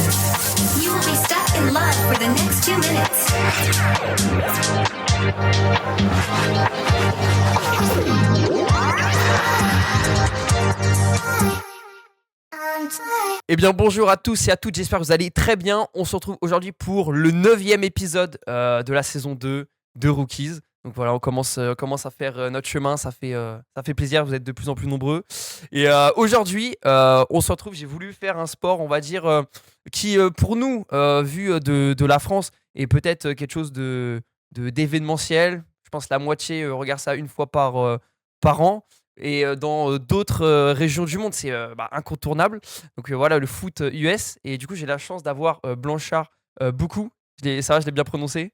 You will be stuck in love for the next 2 minutes. Eh bien bonjour à tous et à toutes, j'espère que vous allez très bien. On se retrouve aujourd'hui pour le 9e épisode de la saison 2 de Rookies. Donc voilà, on commence à faire notre chemin, ça fait plaisir, vous êtes de plus en plus nombreux. Et aujourd'hui, on se retrouve, j'ai voulu faire un sport, on va dire, qui pour nous, vu de la France, est peut-être quelque chose d'événementiel. Je pense que la moitié regarde ça une fois par an. Et dans d'autres régions du monde, c'est incontournable. Donc voilà, le foot US. Et du coup, j'ai la chance d'avoir Blanchard Beaucoup. Ça va, je l'ai bien prononcé?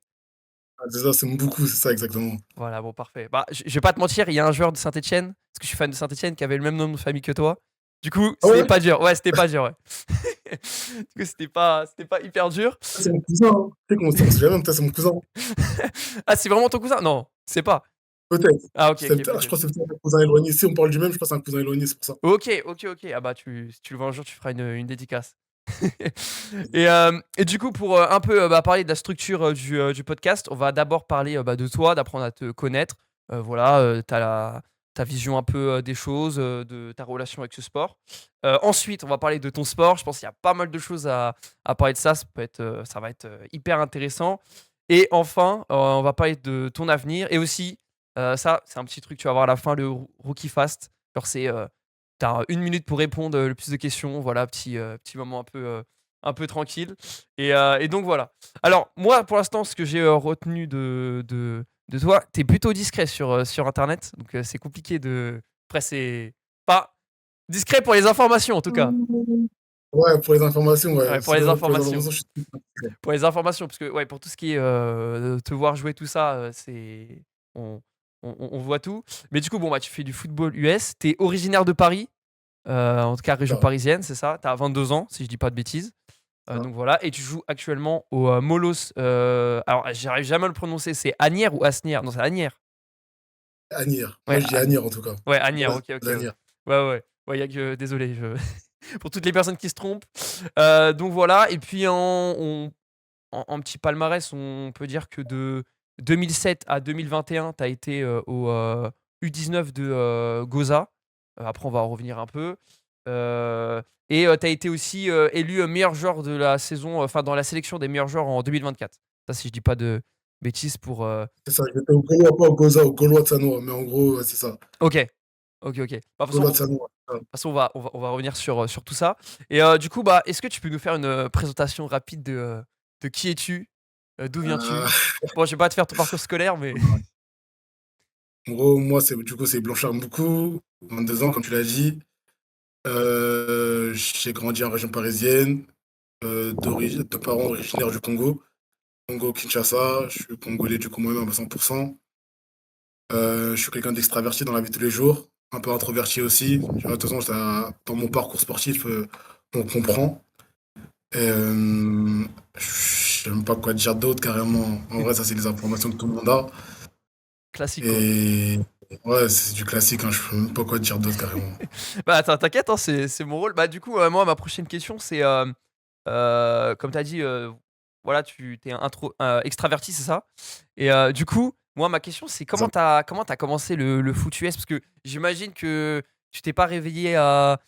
Ah, c'est ça, c'est beaucoup, c'est ça exactement. Voilà, bon, parfait. Bah, je vais pas te mentir, il y a un joueur de Saint-Etienne, parce que je suis fan de Saint-Etienne, qui avait le même nom de famille que toi. Du coup, Ah c'était ouais? pas dur. Ouais, c'était pas dur, ouais. Du coup, c'était pas hyper dur. Ah, c'est mon cousin, hein. Tu sais qu'on sait jamais, peut-être c'est mon cousin. Ah, c'est vraiment ton cousin? Non, c'est pas. Peut-être. Ah, ok, ok, Je peut-être. crois que c'est peut-être un cousin éloigné. Si on parle du même, je crois que c'est un cousin éloigné, c'est pour ça. Ok, ok, ok. Ah bah, si tu le vois un jour, tu feras une dédicace. Et du coup, pour un peu parler de la structure du podcast, on va d'abord parler de toi, d'apprendre à te connaître. Voilà, ta vision un peu des choses, de ta relation avec ce sport. Ensuite, on va parler de ton sport. Je pense qu'il y a pas mal de choses à parler de ça. Ça va être hyper intéressant. Et enfin, on va parler de ton avenir. Et aussi, ça, c'est un petit truc, tu vas voir à la fin, le Rookie Fast. Genre, t'as 1 minute pour répondre le plus de questions. Voilà, petit moment un peu tranquille. Et donc voilà. Alors, moi, pour l'instant, ce que j'ai retenu de toi, t'es plutôt discret sur Internet. Donc, c'est compliqué de. Après, c'est pas discret pour les informations, en tout cas. Ouais, pour les informations, ouais. Ouais, pour les Pour les informations. informations, je suis. Pour les informations, parce que ouais, pour tout ce qui est te voir jouer, tout ça, on, on voit tout. Mais du coup, bon, bah, tu fais du football US. T'es originaire de Paris, en tout cas région Ça, parisienne, c'est ça. T'as 22 ans, si je dis pas de bêtises. ça. Donc voilà, et tu joues actuellement au Molos. Alors, j'arrive jamais à le prononcer. C'est Asnières ou Asnières? Non, c'est Asnières. Agnières. Moi, Ouais, je dis Agnières, en tout cas. ouais, Ouais, Asnières. Ok, ok, c'est ouais. Agnières. Ouais, ouais. Ouais, y a que. Désolé, pour toutes les personnes qui se trompent. Donc voilà, et puis en petit palmarès, on peut dire que de 2007 à 2021, tu as été au U19 de Goza. Après, on va en revenir un peu. Et tu as été aussi élu meilleur joueur de la saison, enfin dans la sélection des meilleurs joueurs en 2024. Ça, si je dis pas de bêtises pour. C'est ça, j'étais au Gaulois, pas au Goza, au Gaulois de Sanois, mais en gros, ouais, c'est ça. Ok, ok, ok. Bah, de toute façon, Gaulois de Sanois. Ouais. toute façon, on va revenir sur tout ça. Et du coup, bah, est-ce que tu peux nous faire une présentation rapide de qui es-tu, d'où Euh, viens-tu? Bon, je vais pas te faire ton parcours scolaire, mais. En gros, moi, c'est Blanchard Mboukou, 22 ans, comme tu l'as dit. J'ai grandi en région parisienne, de parents originaires du Congo. Congo-Kinshasa, je suis congolais du coup moi-même à 100%. Je suis quelqu'un d'extraverti dans la vie de tous les jours, un peu introverti aussi. Tu vois, de toute façon, dans mon parcours sportif, on comprend. Je sais même pas quoi dire d'autre carrément. En vrai, ça, c'est les informations que tout le monde a. Classique, quoi. Et ouais, c'est du classique, hein, je sais même pas quoi dire d'autre carrément. Bah, attends, t'inquiète, hein, c'est mon rôle. Bah, du coup, moi, ma prochaine question, c'est comme tu as dit, voilà, tu es extraverti, c'est ça? Et du coup, moi, ma question, c'est C'est ça. comment t'as commencé le foot US? Parce que j'imagine que tu t'es pas réveillé à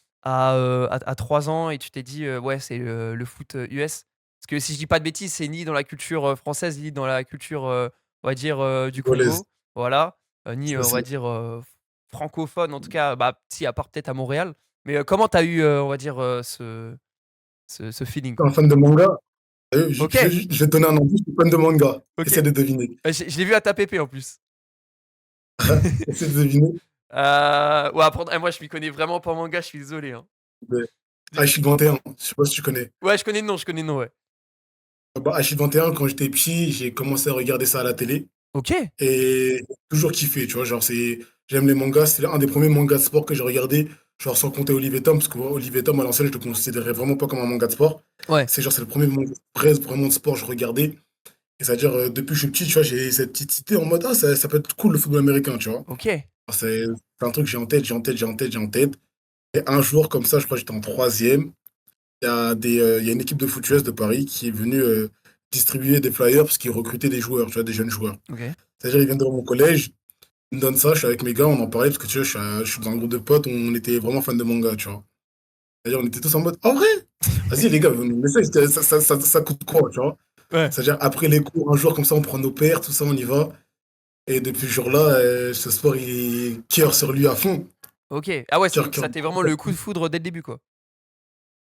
3 ans et tu t'es dit, ouais, c'est le foot US. Parce que si je dis pas de bêtises, c'est ni dans la culture française, ni dans la culture, on va dire, du Congolaise, Congo. Voilà. Ni, ça on va c'est. dire, francophone, en tout cas, bah, si, à part peut-être à Montréal. Mais comment t'as eu, on va dire, ce feeling, Un quoi? fan de manga? Ok, Je vais te donner un indice, je suis fan de manga. ok. Essaie de deviner. Je l'ai vu à ta pépé en plus. Essaie de deviner. Ouais, après, moi, je m'y connais vraiment pas en manga, je suis désolé, hein. Mais Je l'ai vu Achille qu'une fois par 21, an. je sais pas si tu connais. Ouais, je connais le nom, ouais. Bah, Achille 21, quand j'étais petit, j'ai commencé à regarder ça à la télé Ok, et j'ai toujours kiffé, tu vois. Genre, j'aime les mangas, c'est un des premiers mangas de sport que j'ai regardé, genre sans compter Olive et Tom, parce que Olive et Tom, à l'ancienne, je le considérais vraiment pas comme un manga de sport. ouais, C'est le premier manga vraiment de sport que je regardais. Et c'est-à-dire, depuis que je suis petit, tu vois, j'ai cette petite idée en mode, ah, ça peut être cool le football américain, tu vois. ok. C'est un truc que j'ai en tête. Et un jour, comme ça, je crois que j'étais en troisième. il y a une équipe de foot US de Paris qui est venue distribuer des flyers parce qu'ils recrutaient des joueurs, tu vois, des jeunes joueurs. Ok. C'est-à-dire, ils viennent dans mon collège, ils me donnent ça, je suis avec mes gars, on en parlait parce que tu vois, je suis dans un groupe de potes, on était vraiment fans de manga, tu vois. C'est-à-dire, on était tous en mode, en vrai, vas-y les gars, vous nous laissez, ça coûte quoi, tu vois. Ouais. C'est-à-dire, après les cours, un jour comme ça, on prend nos paires, tout ça, on y va. Et depuis ce jour-là, ce sport, il cœur sur lui à fond. Ok. Ah ouais, Cœur, cœur. ça t'est vraiment le coup de foudre dès le début, quoi.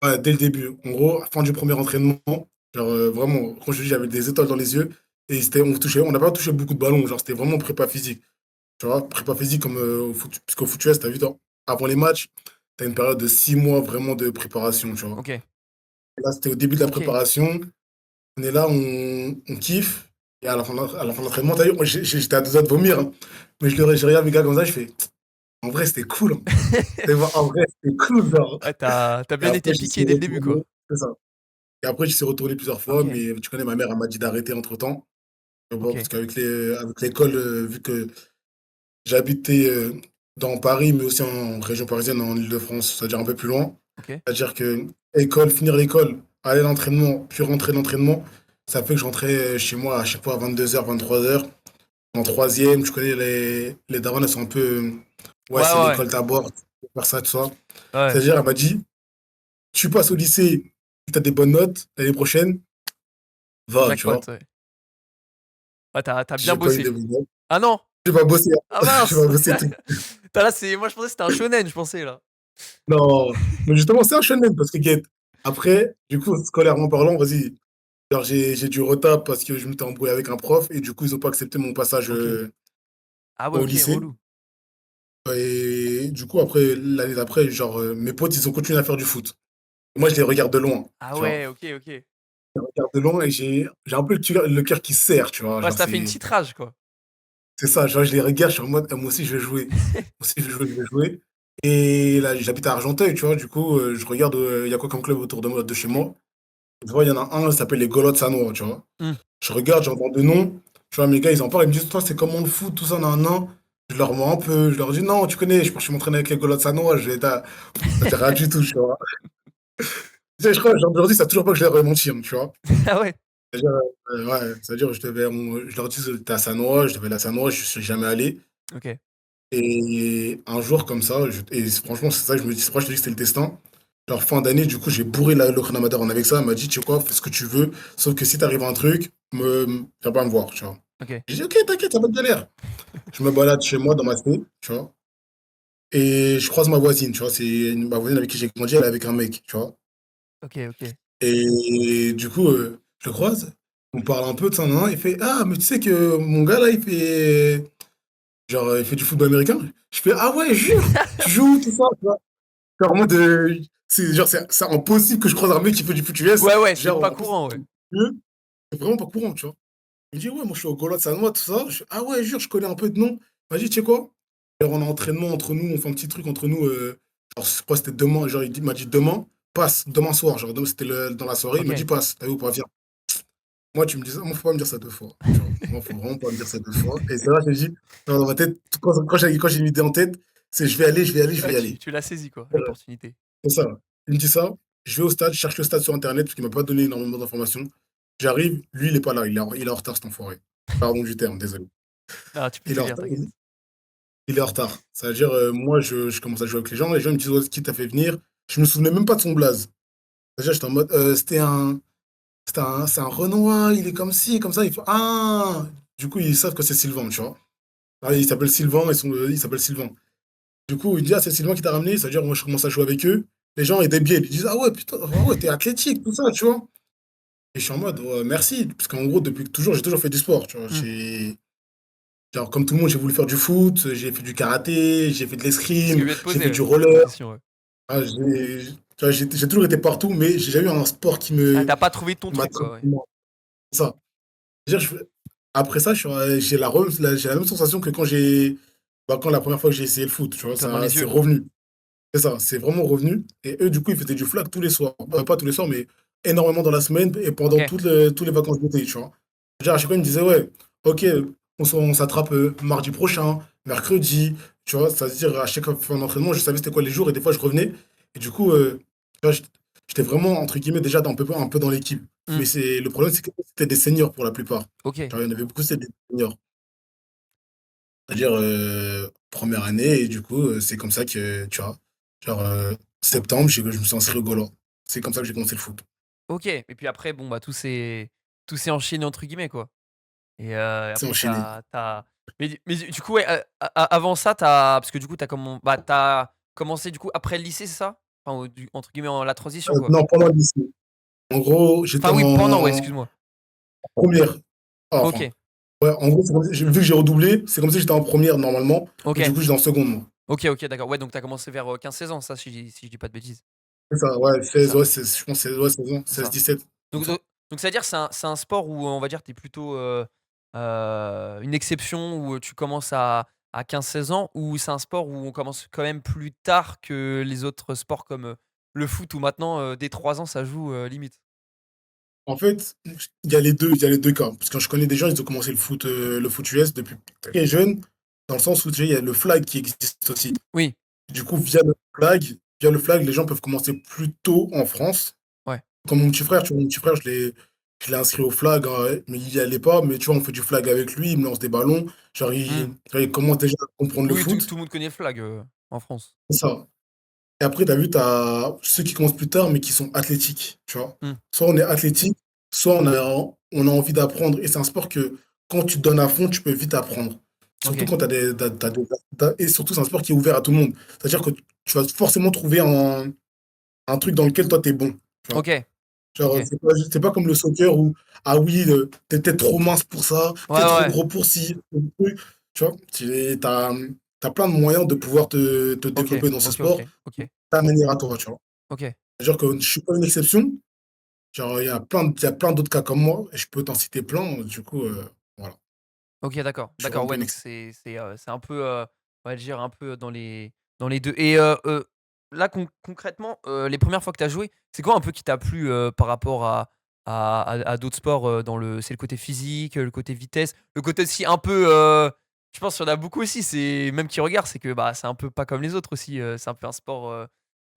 Ouais, dès le début. En gros, fin du premier entraînement, genre vraiment, quand je dis, j'avais des étoiles dans les yeux. Et on n'a pas touché beaucoup de ballons. Genre, c'était vraiment prépa physique. Tu vois, prépa physique comme au foot, parce qu'au foot US, t'as vu, avant les matchs, t'as une période de 6 mois vraiment de préparation, tu vois. Ok. Et là, c'était au début de la Ok. préparation. On est là, on kiffe. Et à la fin de l'entraînement, t'as vu, moi, j'étais à deux doigts de vomir, hein. Mais je regarde mes gars comme ça, je fais, en vrai, c'était cool, hein. En vrai, c'était cool, genre. Ouais, t'as Et bien après, été j'y suis piqué dès le début, quoi. retourné. C'est ça. Et après, j'y suis retourné plusieurs fois, Ok. mais tu connais, ma mère, elle m'a dit d'arrêter entre-temps. Mais bon, parce Ok. avec l'école, vu que j'habitais dans Paris, mais aussi en région parisienne, en Île-de-France, c'est-à-dire un peu plus loin. Ok. C'est-à-dire que finir l'école, aller à l'entraînement, puis rentrer de l'entraînement, ça fait que je rentrais chez moi à chaque fois à 22h, 23h. En troisième, tu connais, les darons, elles sont un peu. Ouais, Ouais, c'est ouais, ouais. l'école d'abord, tu peux faire ça, tout ça. Ouais. C'est-à-dire, elle m'a dit, tu passes au lycée, tu as des bonnes notes, l'année prochaine, va, tu Jackpot, vois. ouais. Ouais, t'as bien J'ai pas eu bossé. de bonnes notes. Ah non! J'ai pas bossé, Ah j'ai mince! pas bossé tout. Là, moi, je pensais que c'était un shonen, je pensais, là. Non, mais justement, c'est un shonen parce que, guette, après, du coup, scolairement parlant, vas-y, genre, j'ai dû retard parce que je m'étais embrouillé avec un prof et du coup, ils ont pas accepté mon passage Ok. Ah ouais, au ok, lycée. relou. Et du coup, après, l'année d'après, genre, mes potes, ils ont continué à faire du foot. Moi, je les regarde de loin, Ah tu vois. ouais, ok, ok. Je les regarde de loin et j'ai un peu le cœur qui serre, tu vois. Ouais, Genre, ça t'a fait une petite rage, quoi. c'est ça, genre, je les regarde, je suis en mode, ah, moi aussi, je vais jouer. Moi aussi, je vais jouer, je vais jouer. Et là, j'habite à Argenteuil, tu vois. Du coup, je regarde, il y a quoi comme club autour de chez moi. Tu vois, il y en a un, ça s'appelle les Golots Sanois, tu vois. Hmm. Je regarde, j'entends deux noms. Tu vois, mes gars, ils en parlent, ils me disent, toi, c'est comment le foot, tout ça, nan, nan. Je leur mens un peu, je leur dis, non, tu connais, je suis m'entraîner avec les Golots Sanois, ça fait rien du tout, tu vois. Tu sais, je crois, genre, aujourd'hui, ça a toujours pas que je leur ai menti, hein, tu vois. Ah ouais. C'est-à-dire, ouais, c'est-à-dire, je leur dis, t'es à Sanois, je devais aller à Sanois, je suis jamais allé. Ok. Et un jour, comme ça, et franchement, c'est ça que je me dis, c'est pour ça que je te dis que c'était le destin. Genre, fin d'année, du coup, j'ai bourré le chronomètre avec ça. Elle m'a dit, tu sais quoi, fais ce que tu veux. Sauf que si t'arrives à un truc, viens pas me voir, tu vois. Ok. J'ai dit, ok, t'inquiète, ça va te galère. Je me balade chez moi, dans ma cité, tu vois. Et je croise ma voisine, tu vois. Ma voisine avec qui j'ai grandi, elle est avec un mec, tu vois. Ok, ok. Et du coup, je le croise. On parle un peu de ça, nan, nan. Il fait, ah, mais tu sais que mon gars, là, il fait. Genre, il fait du football américain. Je fais, ah ouais, jure, tu joues, tout ça, tu vois. Genre, en mode, c'est impossible que je croise un mec qui fait du foot US. Ouais, ouais, c'est Genre, pas en plus, courant, ouais. c'est vraiment pas courant, tu vois. Il me dit, ouais, moi, je suis au Golo de Sanois, tout ça. Je fais, ah ouais, jure, je connais un peu de nom. Il m'a dit, tu sais quoi? Alors, on a entraînement entre nous, on fait un petit truc entre nous. Genre, je crois que c'était demain. Genre, il m'a dit, demain, passe, demain soir. Genre, c'était dans la soirée. Il m'a dit, Ok. passe. T'as vu ou pas, viens. Moi, tu me dis ça, moi, faut pas me dire ça deux fois. Tu vois. Moi, faut vraiment pas me dire ça deux fois. Et c'est là que je me dis, genre, dans ma tête, quand j'ai une idée en tête, c'est je vais aller, je vais aller, je vais Ouais, y tu, aller. tu l'as saisi, quoi, l'opportunité. C'est ça. Il me dit ça, je vais au stade, je cherche le stade sur Internet parce qu'il m'a pas donné énormément d'informations. J'arrive, lui, il est pas là, il est en retard, cet enfoiré. Pardon du terme, désolé. Non, tu peux Il est le en dire, retard. t'inquiète. Il est en retard. C'est-à-dire, moi, je commence à jouer avec les gens me disent, ouais, qui t'a fait venir? Je me souvenais même pas de son blaze. C'est-à-dire, j'étais en mode, c'est un Renoir, il est comme ci, comme ça. Il fait, ah! Du coup, ils savent que c'est Sylvain, tu vois. Ah, il s'appelle Sylvain, il s'appelle Sylvain. Du coup, il dit, ah, c'est Sylvain qui t'a ramené, c'est-à-dire, moi, je commence à jouer avec eux. Les gens étaient biais, ils disent, ah ouais, putain, ah ouais, t'es athlétique, tout ça, tu vois. Et je suis en mode, ouais, merci, parce qu'en gros, depuis toujours, j'ai toujours fait du sport, tu vois. Hmm. Genre, comme tout le monde, j'ai voulu faire du foot, j'ai fait du karaté, j'ai fait de C'est ce que je l'escrime, vais te j'ai poser, fait ouais, du comme roller. question, ouais. Ah, tu vois, j'ai toujours été partout, mais j'ai jamais eu un sport Ah, t'as pas trouvé ton qui m'a truc, très quoi, ouais. ça. C'est-à-dire, après ça, j'ai la même sensation que quand la première fois que j'ai essayé le foot, tu vois, Étoile dans les c'est yeux. revenu. C'est ça, c'est vraiment revenu. Et eux, du coup, ils faisaient du flag tous les soirs. Pas tous les soirs, mais énormément dans la semaine et pendant Ok. tous les vacances d'été, tu vois. C'est-à-dire, à chaque fois, ils me disaient, ouais, ok, on s'attrape mardi prochain, mercredi, tu vois. C'est-à-dire, à chaque fin d'entraînement, je savais c'était quoi les jours et des fois, je revenais. Et du coup, tu vois, j'étais vraiment, entre guillemets, déjà un peu dans l'équipe. Hmm. Mais le problème, c'est que c'était des seniors pour la plupart. Ok, Genre, il y en avait beaucoup, c'était des seniors. C'est-à-dire, première année, et du coup, c'est comme ça que, tu vois, genre, septembre, je me suis inscrit au Gaulois. C'est comme ça que j'ai commencé le foot. ok. Et puis après, bon, bah, tout s'est enchaîné, entre guillemets, quoi. Et C'est après, enchaîné. mais du coup, ouais, avant ça, parce que du coup, t'as commencé, du coup, après le lycée, c'est ça? Enfin, entre guillemets, la transition, quoi. Non, pendant le lycée. En gros, j'étais Enfin, oui, pendant, ouais, en excuse-moi. première. Ah, enfin, Ok, ouais, en gros, vu que j'ai redoublé, c'est comme si j'étais en première normalement, mais du ok, coup, j'étais en seconde, moi. ok, d'accord. Ouais, donc t'as commencé vers 15-16 ans, ça, si je dis pas de bêtises. C'est ça, ouais, C'est 16, ça, ouais, je pense que c'est ouais, 16 ans, c'est 16, ça. 17, comme Donc, ça. donc, donc c'est-à-dire que c'est un sport où on va dire tu es plutôt une exception, où tu commences à 15-16 ans, ou c'est un sport où on commence quand même plus tard que les autres sports comme le foot, où maintenant dès 3 ans ça joue limite? En fait, il y a les 2 cas. Parce que je connais des gens, ils ont commencé le foot US depuis très jeune, dans le sens où déjà, il y a le flag qui existe aussi. Oui, Du coup, via le flag, les gens peuvent commencer plus tôt en France. ouais. Comme mon petit frère, tu vois, mon petit frère, je l'ai inscrit au flag, mais il y allait pas. Mais tu vois, on fait du flag avec lui, il me lance des ballons. Mmh. Il commence déjà à comprendre le Oui, tout foot. tout le monde connaît le flag en France. C'est ça. Et après, tu as ceux qui commencent plus tard, mais qui sont athlétiques, tu vois. Mmh. Soit on est athlétique, soit on a envie d'apprendre. Et c'est un sport que, quand tu te donnes à fond, tu peux vite apprendre. Surtout Ok, quand et surtout, c'est un sport qui est ouvert à tout le monde. C'est-à-dire que tu vas forcément trouver un truc dans lequel toi, tu es bon, tu vois. ok, Genre, ok. c'est pas comme le soccer où, ah oui, t'es peut-être trop mince pour ça, Ouais, peut-être ouais, trop ouais. gros pour ci, tu vois. T'as plein de moyens de pouvoir te Ok, développer dans ce ok, ok, sport, ok, ta manière à toi, tu vois. ok. C'est-à-dire que je suis pas une exception. Genre, il y a plein d'autres cas comme moi, et je peux t'en citer plein. Du coup, voilà, OK, d'accord. je suis vraiment D'accord, pas ouais, une donc exception. c'est un peu, on va dire un peu dans les 2. Et là concrètement, les premières fois que tu as joué, c'est quoi un peu qui t'a plu, par rapport à d'autres sports, c'est le côté physique, le côté vitesse, le côté aussi un peu, je pense qu'il y en a beaucoup aussi, c'est même qui regardent, c'est que, bah, c'est un peu pas comme les autres aussi, c'est un peu un sport,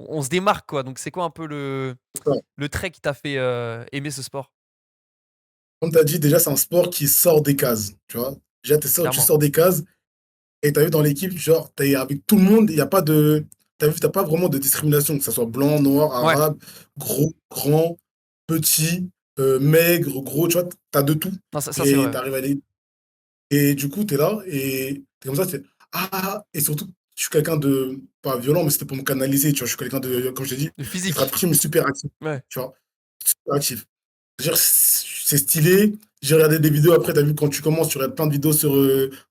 on se démarque, quoi. Donc c'est quoi un peu C'est ça. le trait qui t'a fait, aimer ce sport? Comme tu as dit, déjà, c'est un sport qui sort des cases, tu vois. Déjà, tu Clairement. sors des cases, et tu as vu dans l'équipe, genre, t'es avec tout le monde, il n'y a pas de. T'as vu, t'as pas vraiment de discrimination, que ce soit blanc, noir, Ouais, arabe, gros, grand, petit, maigre, gros, tu vois, tu as de tout. non, ça c'est Et vrai, tu ouais. arrives à aller. Et du coup, tu es là, et t'es comme ça, tu fais ah, et surtout, je suis quelqu'un de, pas violent, mais c'était pour me canaliser, tu vois. Je suis quelqu'un de, comme je t'ai dit, Le ultra physique. petit, mais super actif, Ouais. tu vois. Super actif. C'est-à-dire, c'est stylé. J'ai regardé des vidéos après, tu as vu, quand tu commences, tu regardes plein de vidéos sur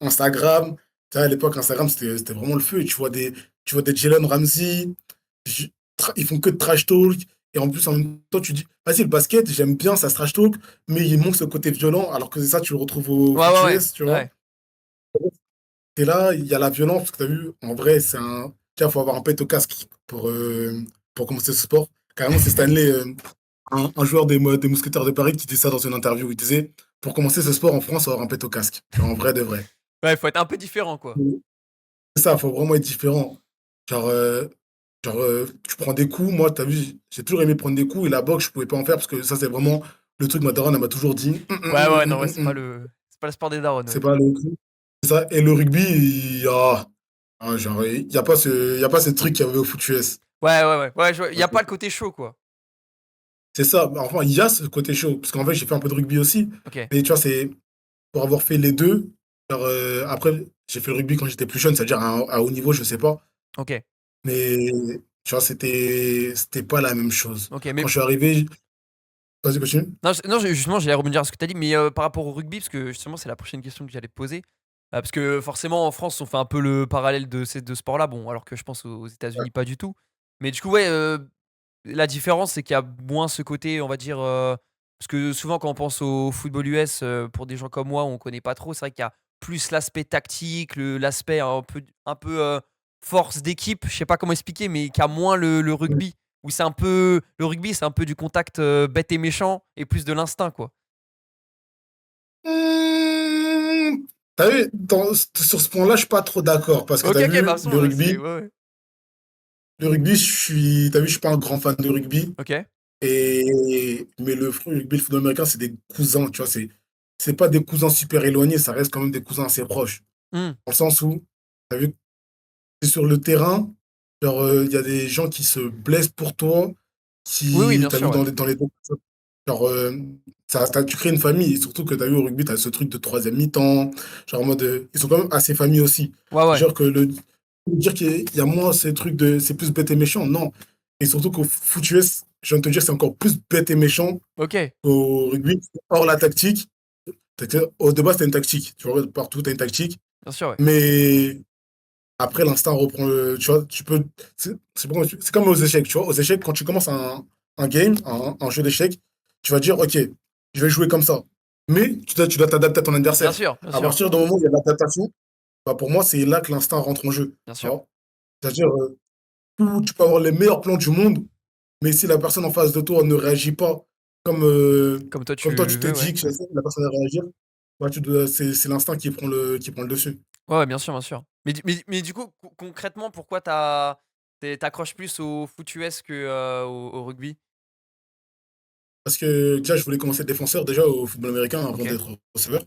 Instagram. Tu sais, à l'époque, Instagram, c'était vraiment le feu. Et tu vois des Jalen Ramsey, ju- ils font que de trash talk. Et en plus, en même temps, tu dis, vas-y, le basket, j'aime bien, ça se trash talk, mais il manque ce côté violent, alors que c'est ça, tu le retrouves au Ouais, foot ouais, ouais. US, tu vois. Ouais. Et là, il y a la violence, parce que tu as vu, en vrai, c'est un. Tiens, il faut avoir un pet au casque pour commencer ce sport. Carrément, c'est Stanley, un joueur des Mousquetaires de Paris, qui disait ça dans une interview. Il disait, pour commencer ce sport en France, il faut avoir un pet au casque. Genre, en vrai de vrai. Ouais, faut être un peu différent, quoi. C'est ça, il faut vraiment être différent. Genre, tu prends des coups. Moi, tu as vu, j'ai toujours aimé prendre des coups, et la boxe, je pouvais pas en faire, parce que ça, c'est vraiment le truc. Ma daronne, elle m'a toujours dit, Ouais, ouais, non, ouais, c'est pas le sport des darons, c'est ouais. pas le truc. C'est ça. Et le rugby, genre, il y a pas ce truc qu'il y avait au foot US. Ouais, ouais, ouais, ouais, il y a pas le côté chaud, quoi. C'est ça. Bah, enfin, il y a ce côté chaud. Parce qu'en fait, j'ai fait un peu de rugby aussi. OK, Mais tu vois, c'est pour avoir fait les deux. Alors, après, j'ai fait le rugby quand j'étais plus jeune, c'est-à-dire à haut niveau, je sais pas. OK, Mais tu vois, c'était pas la même chose. OK, Quand mais je suis arrivé. Vas-y, continue. non, justement, j'allais rebondir à ce que tu as dit, mais par rapport au rugby, parce que justement, c'est la prochaine question que j'allais te poser. Parce que forcément, en France, on fait un peu le parallèle de ces 2 sports-là, bon, alors que je pense aux États-Unis, pas du tout. Mais du coup, ouais, la différence, c'est qu'il y a moins ce côté, on va dire, parce que souvent quand on pense au football US, pour des gens comme moi, on connaît pas trop. C'est vrai qu'il y a plus l'aspect tactique, l'aspect un peu, force d'équipe, je sais pas comment expliquer, mais qui a moins le rugby, où c'est un peu le rugby, c'est un peu du contact, bête et méchant, et plus de l'instinct, quoi. Mmh, T'as vu, sur ce point-là, je suis pas trop d'accord. Parce que OK, t'as OK, bah, de vu, toute le façon, c'est rugby, ouais, ouais. Le rugby, t'as vu, je suis pas un grand fan de rugby. Ok. Mais rugby, le football américain, c'est des cousins, tu vois. C'est pas des cousins super éloignés, ça reste quand même des cousins assez proches. Hmm. Dans le sens où, t'as vu, t'es sur le terrain, genre, il y a des gens qui se blessent pour toi, Oui, oui, bien t'as sûr, vu, ouais. dans les deux. Genre, tu crées une famille, et surtout que t'as vu au rugby, t'as ce truc de troisième mi-temps, genre en mode, ils sont quand même assez familles aussi. Ouais, ouais. Genre que dire qu'il y a moins ces trucs de, c'est plus bête et méchant, non. Et surtout qu'au foot US, je viens de te dire, c'est encore plus bête et méchant Ok, au rugby, hors la tactique. Au de base, t'as une tactique, tu vois, partout, t'as une tactique, bien sûr, ouais. mais après, l'instinct reprend tu vois, c'est comme aux échecs, tu vois. Aux échecs, quand tu commences un game, un jeu d'échecs, tu vas dire, OK, je vais jouer comme ça. Mais tu dois t'adapter à ton Bien adversaire. sûr, bien À sûr, partir du moment où il y a de l'adaptation, bah, pour moi, c'est là que l'instinct rentre en jeu. bien Tu sûr. vois. C'est-à-dire, tu peux avoir les meilleurs plans du monde, mais si la personne en face de toi ne réagit pas comme, euh, Comme toi, comme toi, tu tu te veux, ouais. dis que la personne va réagir, bah, c'est l'instinct qui prend le dessus. Ouais, ouais, bien sûr, bien sûr. Mais du coup, concrètement, pourquoi t'accroches plus au foot US que au rugby? Parce que déjà, je voulais commencer défenseur déjà au football américain avant Ok. d'être receveur.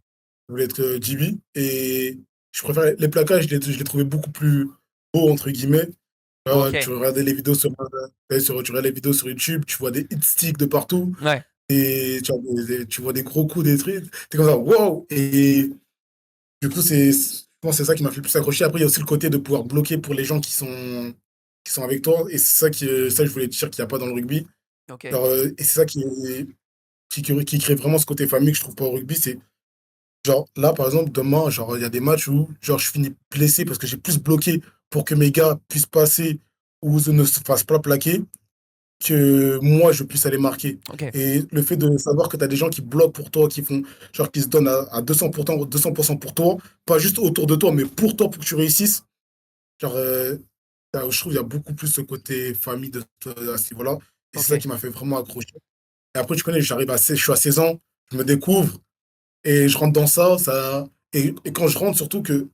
Je voulais être GB et je préfère les plaquages, je les trouvais beaucoup plus beaux, entre guillemets. Tu Ok. regardais les vidéos tu regardes les vidéos sur YouTube, tu vois des hit sticks de partout Ouais. et tu vois des gros coups, des trucs. T'es comme ça, wow! Et du coup, je pense que c'est ça qui m'a fait le plus accrocher. Après, il y a aussi le côté de pouvoir bloquer pour les gens qui sont avec toi. Et c'est ça que je voulais te dire qu'il n'y a pas dans le rugby. Ok. Genre, et c'est ça qui crée vraiment ce côté famille que je trouve pas au rugby. C'est genre là, par exemple, demain, genre, il y a des matchs où genre, je finis blessé parce que j'ai plus bloqué pour que mes gars puissent passer ou ne se fassent pas plaquer que moi, je puisse aller marquer. Ok. Et le fait de savoir que tu as des gens qui bloquent pour toi, qui se donnent à 200%, 200% pour toi, pas juste autour de toi, mais pour toi, pour que tu réussisses, genre, je trouve qu'il y a beaucoup plus ce côté famille à ce niveau-là. Et c'est ça Ok. qui m'a fait vraiment accrocher. Et après, tu connais, je suis à 16 ans, je me découvre et je rentre dans et quand je rentre, surtout que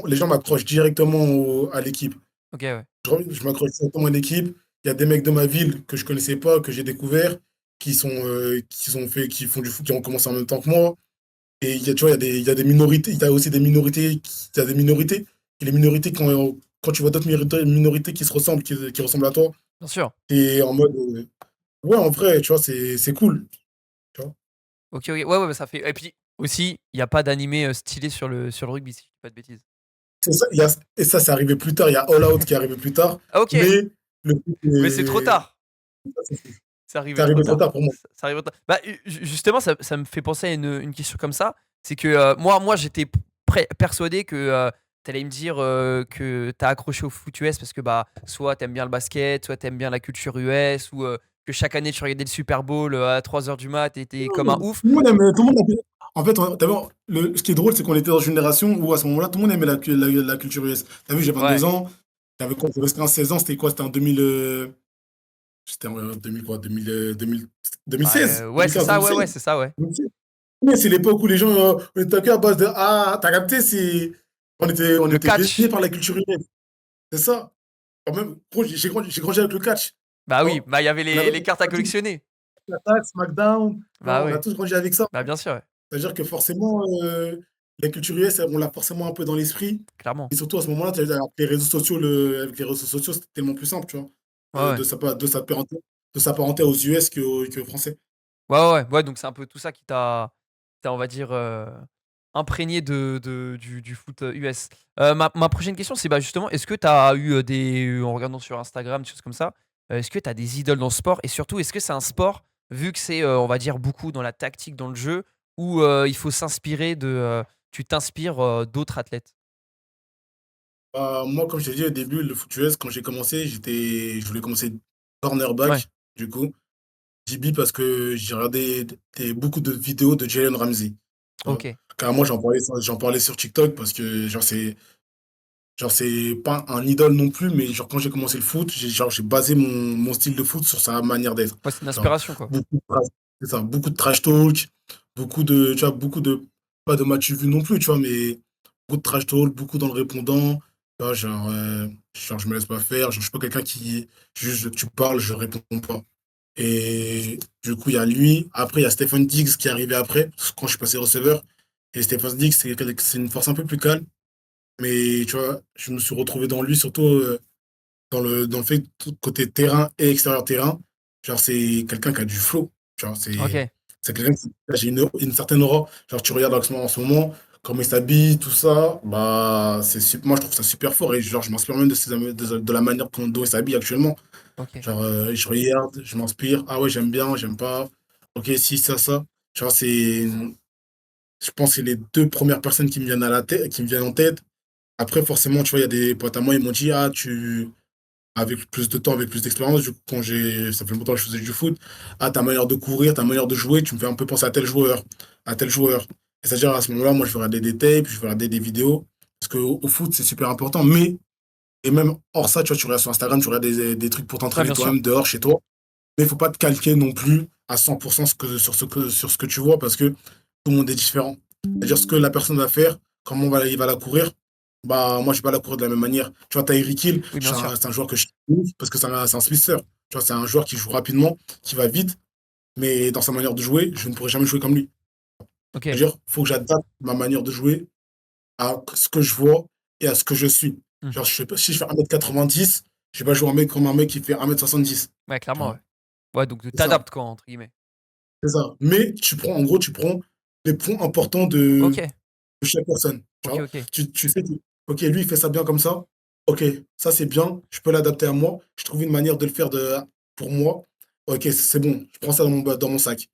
les gens m'accrochent directement à l'équipe. Ok, ouais. Je m'accroche directement à l'équipe. Il y a des mecs de ma ville que je connaissais pas, que j'ai découvert, qui ont commencé en même temps que moi. Et tu vois, il y a des minorités. Il y a aussi des minorités. Il y a des minorités. Et les minorités, quand tu vois d'autres minorités qui se ressemblent, qui ressemblent à toi, Bien sûr. et en mode, ouais, en vrai, tu vois, c'est cool. Tu vois. Ok, ok. Ouais, ouais, bah, ça fait. Et puis aussi, il n'y a pas d'animé stylé sur le rugby, si je dis pas de bêtises. C'est ça, et ça, c'est arrivé plus tard. Il y a All Out qui est arrivé plus tard. Ah, ok. Mais le truc Mais c'est trop tard. c'est C'est c'est arrivé trop arrivé trop tard. tard pour moi. Ça arrive trop tard. Bah, justement, ça me fait penser à une question comme ça. C'est que moi j'étais persuadé que t'allais me dire que t'as accroché au foot US parce que bah, soit t'aimes bien le basket, soit t'aimes bien la culture US, ou que chaque année tu regardais le Super Bowl à 3 heures du mat et t'es comme un ouf. Tout le monde aimait. En fait, t'as vu, ce qui est drôle, c'est qu'on était dans une génération où à ce moment-là, tout le monde aimait la culture US. T'as vu, j'ai 22 Ouais. ans, j'avais quoi, j'avais 15-16 ans, c'était quoi? C'était en 2000, c'était en 2000 quoi, 2016, Ouais, c'est 2015, ça, ouais, 2016. ouais, c'est ça, ouais. 2016. Mais c'est l'époque où les gens, on était à base de, ah, t'as capté, on Le était baignés catch. par la culture US. C'est ça. Quand même, gros, j'ai grandi avec le catch. Bah oui, Oh, bah il y avait on avait les cartes à on a tous collectionner. Attack, SmackDown, Bah on a oui, tous grandi avec ça. bah bien sûr, ouais, C'est-à-dire que forcément, la culture US, on l'a forcément un peu dans l'esprit. clairement. Et surtout à ce moment-là, avec les réseaux sociaux, c'était tellement plus simple, tu vois, Ouais, ouais. de s'apparenter aux US qu'aux Français. Ouais, ouais, ouais, ouais, donc c'est un peu tout ça qui t'a, on va dire, imprégné du foot US. Ma prochaine question, c'est bah, justement, est-ce que tu as eu en regardant sur Instagram, des choses comme ça, est-ce que tu as des idoles dans le sport? Et surtout, est-ce que c'est un sport, vu que c'est, on va dire, beaucoup dans la tactique, dans le jeu, où il faut s'inspirer tu t'inspires d'autres athlètes? Moi, comme je t'ai dit au début, le foot US, quand j'ai commencé, je voulais commencer Ouais, cornerback, du coup. JB parce que j'ai regardé beaucoup de vidéos de Jalen Ramsey. Tu vois. ok, Car moi, j'en parlais sur TikTok parce que, genre, c'est pas un idole non plus, mais genre, quand j'ai commencé le foot, j'ai basé mon style de foot sur sa manière d'être. ouais, c'est une Genre, inspiration, quoi. beaucoup de trash, c'est ça, beaucoup de trash talk, pas de match vu non plus, tu vois, mais beaucoup de trash talk, beaucoup dans le répondant, Tu vois, genre, je me laisse pas faire. Genre, je suis pas quelqu'un qui, juste, tu parles, je réponds pas. Et du coup, il y a lui. Après, il y a Stephen Diggs qui est arrivé après, quand je suis passé receveur. Et Stephen Diggs, c'est une force un peu plus calme. Mais tu vois, je me suis retrouvé dans lui, surtout dans le fait, tout côté terrain et extérieur terrain. Genre, c'est quelqu'un qui a du flow. Genre, Ok. c'est quelqu'un qui j'ai une certaine aura. Genre, tu regardes en ce moment, comment il s'habille, tout ça. Bah, moi, je trouve ça super fort. Et genre, je m'inspire même de la manière dont il s'habille actuellement. Ok. Genre, je regarde, je m'inspire. Ah ouais, j'aime bien, j'aime pas. Ok, si, ça, ça. Genre, je pense que c'est les deux premières personnes qui me viennent à la tête, qui me viennent en tête. Après, forcément, tu vois, il y a des potes à moi, ils m'ont dit, ah, avec plus de temps, avec plus d'expérience, du coup, ça fait longtemps que je faisais du foot, ah, ta manière de courir, ta manière de jouer, tu me fais un peu penser à tel joueur, à tel joueur. Et c'est-à-dire, à ce moment-là, moi, je vais regarder des tapes, je vais regarder des vidéos, parce qu'au foot, c'est super important. Mais, et même hors ça, tu vois, tu regardes sur Instagram, tu regardes des trucs pour Ouais, t'entraîner bien sûr. toi-même dehors, chez toi. Mais il faut pas te calquer non plus à 100% sur ce que tu vois, parce que tout le monde est différent. C'est-à-dire, ce que la personne va faire, comment il va la courir, bah, moi, je vais pas la courir de la même manière. Tu vois, Tyreek Hill, Oui, bien sûr. c'est un joueur que je kiffe parce que c'est un Swisser. Tu vois, c'est un joueur qui joue rapidement, qui va vite, mais dans sa manière de jouer, je ne pourrai jamais jouer comme lui. Ok. C'est-à-dire, il faut que j'adapte ma manière de jouer à ce que je vois et à ce que je suis. Mhm. Genre, si je fais 1,90 m, je vais pas jouer comme un mec qui fait 1,70 m. Ouais, Tu clairement, ouais. vois, Ouais, donc c'est ça. t'adaptes, quoi, entre guillemets. C'est ça. Mais en gros, tu prends les points importants Ok. de chaque personne. Tu Ok, vois, ok. tu sais que, ok, lui, il fait ça bien comme ça. Ok, ça c'est bien, je peux l'adapter à moi. Je trouve une manière de le faire pour moi. Ok, c'est bon, je prends ça dans mon sac.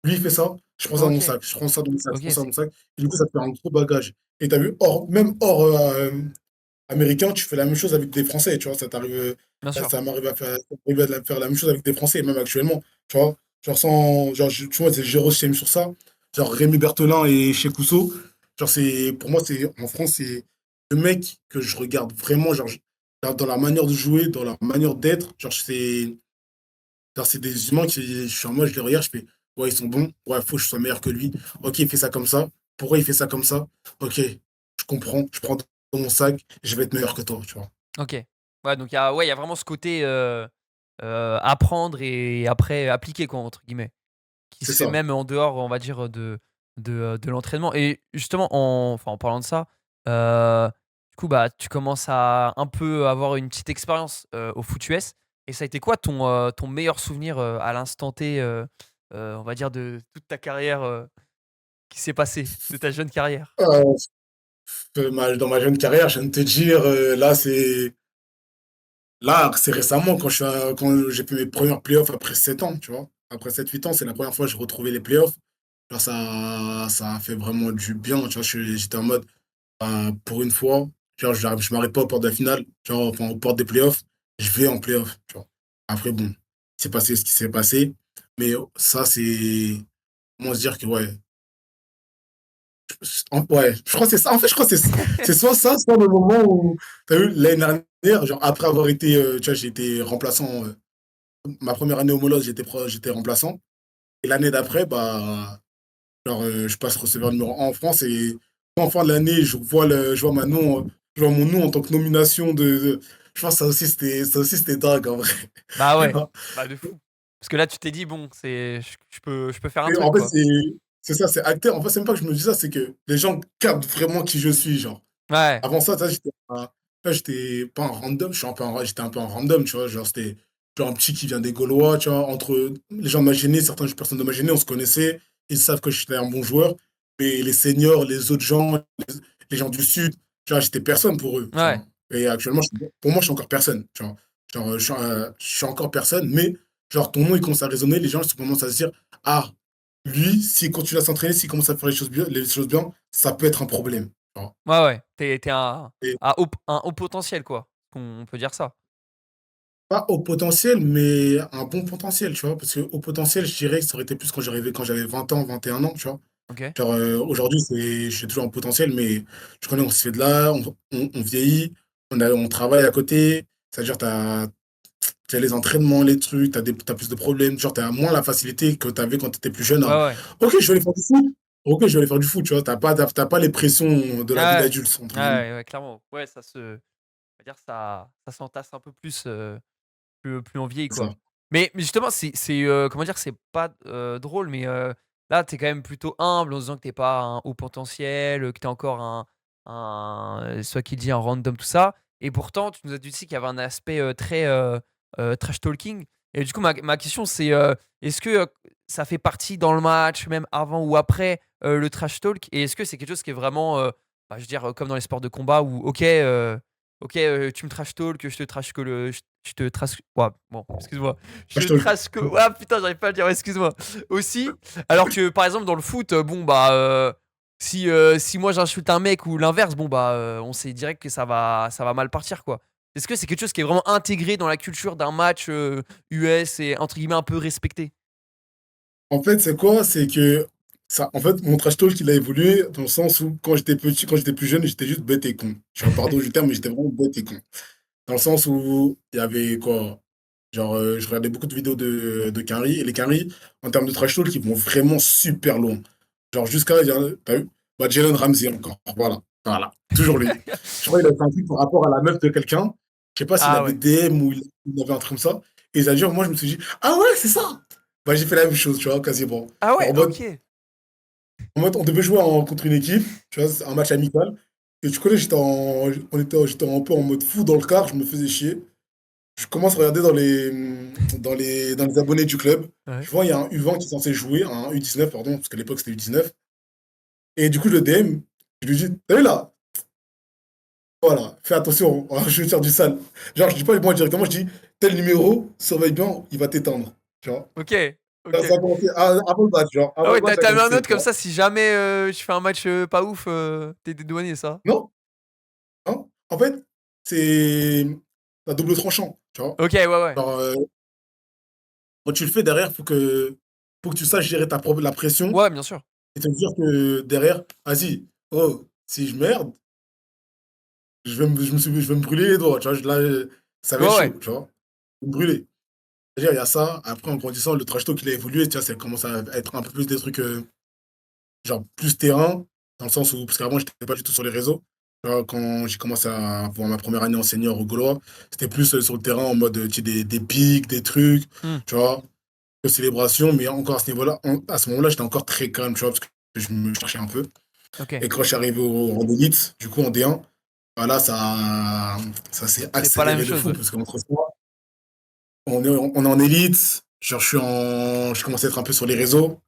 Lui, il fait ça, je prends ça dans mon Ok. sac. Je prends ça dans mon sac, je Ok, prends ça dans c'est mon sac. Et du coup, ça te fait un gros bagage. Et t'as vu, même hors américain, tu fais la même chose avec des Français, tu vois, bien sûr. ça m'arrive ça m'arrive à faire la même chose avec des Français, même actuellement, tu vois, genre tu vois, j'ai aussi aimé sur ça, genre Rémi Berthelin et Cheikh Ousso, genre pour moi, en France, c'est le mec que je regarde vraiment, dans la manière de jouer, dans leur manière d'être, genre, c'est des humains qui, je suis en mode, je les regarde, je fais, ouais, ils sont bons, ouais, faut que je sois meilleur que lui, ok, il fait ça comme ça, pourquoi il fait ça comme ça, ok, je comprends, je prends dans mon sac, je vais être meilleur que toi, tu vois. Ok. Ouais, donc il y a vraiment ce côté apprendre et après appliquer, quoi, entre guillemets, qui C'est se fait ça. même en dehors, on va dire, de l'entraînement. Et justement, en parlant de ça, du coup, bah, tu commences à un peu avoir une petite expérience au foot US. Et ça a été quoi ton meilleur souvenir à l'instant T, on va dire, de toute ta carrière qui s'est passée, de ta jeune carrière? Dans ma jeune carrière, je viens de te dire, là, c'est récemment, quand j'ai fait mes premières playoffs après 7 ans, tu vois. Après 7 8 ans, c'est la première fois que j'ai retrouvé les playoffs. Genre, ça a fait vraiment du bien, tu vois. J'étais en mode, pour une fois, genre, je m'arrête pas aux portes de la finale, genre, enfin, aux portes des playoffs, je vais en playoffs, tu vois. Après, bon, c'est passé ce qui s'est passé, mais ça, c'est, comment se dire que, ouais, ouais, je crois que c'est ça. En fait, je crois que c'est soit ça, soit le moment où, t'as vu, l'année dernière, genre, après avoir été, tu vois, j'ai été remplaçant, ma première année au Molos, j'étais remplaçant, et l'année d'après, bah, genre, je passe receveur numéro 1 en France, et en fin de l'année, je vois je vois mon nom en tant que nomination je pense que ça aussi, c'était dingue, en vrai. Bah ouais, bah de fou. Parce que là, tu t'es dit: «Bon, je peux faire un Et truc, en fait, quoi». c'est ça, c'est acteur. En fait, c'est même pas que je me dis ça, c'est que les gens captent vraiment qui je suis, genre. Ouais, Avant ça, tu vois, j'étais pas un random, j'étais un peu un random, tu vois. Genre, c'était genre un petit qui vient des Gaulois, tu vois. Entre les gens de ma gênée, certaines personnes de ma gênée, on se connaissait. Ils savent que j'étais un bon joueur. Mais les seniors, les autres gens, les gens du Sud, tu vois, j'étais personne pour eux, tu ouais, vois. Et actuellement, pour moi, je suis encore personne, tu vois. Genre, je suis encore personne, mais genre, ton nom, il commence à résonner. Les gens, ils commencent à se dire, ah, lui, s'il continue à s'entraîner, s'il commence à faire les choses bien, ça peut être un problème, tu vois. ouais. Tu es un haut potentiel, quoi. On peut dire ça. Pas au potentiel, mais un bon potentiel, tu vois? Parce que au potentiel, je dirais que ça aurait été plus quand j'avais 20 ans, 21 ans, tu vois? OK. Genre, aujourd'hui, je suis toujours en potentiel, mais tu connais, on se fait de là, on vieillit, on travaille à côté. C'est-à-dire, tu as les entraînements, les trucs, tu as plus de problèmes. Genre, tu as moins la facilité que tu avais quand tu étais plus jeune Ouais, à: ouais. «OK, je vais aller faire du foot. OK, je vais aller faire du foot», tu vois? Tu as pas les pressions de Ouais, la vie ouais. d'adulte, entre Ouais, guillemets. ouais, clairement. Ouais, ça se C'est-à-dire ça s'entasse un peu plus en vieille, C'est quoi. ça. Mais justement, comment dire? C'est pas, drôle, mais là, tu es quand même plutôt humble en disant que tu es pas un haut potentiel, que tu es encore soit qui dit un random, tout ça et pourtant tu nous as dit aussi qu'il y avait un aspect, très, trash talking et du coup ma question c'est, est-ce que, ça fait partie dans le match, même avant ou après, le trash talk? Et est-ce que c'est quelque chose qui est vraiment, bah, je veux dire, comme dans les sports de combat où OK, tu me trash talk, je te trash que le je te trash ouah, bon, excuse-moi. Je Trash talk. trash que ah putain, j'arrive pas à le dire, excuse-moi. Aussi, alors que par exemple dans le foot, bon bah, si moi j'insulte un mec ou l'inverse, bon bah, on sait direct que ça va mal partir, quoi. Est-ce que c'est quelque chose qui est vraiment intégré dans la culture d'un match, US et entre guillemets «un peu respecté»? En fait, c'est quoi? C'est que ça, en fait, mon trash talk, il a évolué dans le sens où quand j'étais petit, quand j'étais plus jeune, j'étais juste bête et con. Je suis pardon du terme, mais j'étais vraiment bête et con. Dans le sens où il y avait quoi? Genre, je regardais beaucoup de vidéos de Quinry, et les Quinry, en termes de trash talk, ils vont vraiment super loin. Genre, jusqu'à, t'as vu? Bah, Jalen Ramsey encore. Voilà. Voilà. Toujours lui. Je crois qu'il a fait un truc par rapport à la meuf de quelqu'un. Je sais pas s'il Ah avait ouais. DM ou il avait un truc comme ça. Et il a dit, moi, je me suis dit, ah ouais, c'est ça! Bah, j'ai fait la même chose, tu vois, quasiment. Ah Genre, ouais, OK. en mode, on devait jouer contre une équipe, tu vois, c'est un match amical. Et tu connais, j'étais un peu en mode fou dans le car, je me faisais chier. Je commence à regarder dans les abonnés du club. Ouais. Je vois, il y a un U20 qui est censé jouer, un U19, pardon, parce qu'à l'époque c'était U19. Et du coup, je le DM, je lui dis, t'as vu là? Voilà, fais attention, je vais faire du sale. Genre, je dis pas moi directement, je dis, tel numéro, surveille bien, il va t'éteindre. Tu vois? OK, Ça OK. a commencé avant le match, genre, Ah avant ouais, le match, ça a tu mis un commencé, autre tu comme vois? ça si jamais, je fais un match, pas ouf, tu dédouané, ça? Non, non. En fait, c'est à double tranchant, tu vois? OK, ouais, ouais. Genre, quand tu le fais derrière, faut que tu saches gérer la pression Ouais, bien sûr. et te dire que derrière, vas-y, oh, si je merde, je vais me brûler les doigts, tu vois? Là, ça va Ouais, être ouais. chaud, tu vois? Me brûler. C'est-à-dire, il y a ça. Après, en grandissant, le trash talk, il a évolué, tu vois? Ça commence à être un peu plus des trucs, genre plus terrain, dans le sens où, parce qu'avant, j'étais pas du tout sur les réseaux. Tu vois? Quand j'ai commencé à avoir ma première année en senior au Gaulois, c'était plus sur le terrain en mode, tu sais, des pics, des trucs, Mmh. tu vois? De célébration, mais encore à ce niveau-là, à ce moment-là, j'étais encore très calme, tu vois? Parce que je me cherchais un peu. OK. Et quand je suis arrivé en élite, du coup, en D1, bah là, ça s'est C'est pas la même accéléré de chose, fou ouais. parce qu'entre soi, on est en élite. Genre, je commence à être un peu sur les réseaux.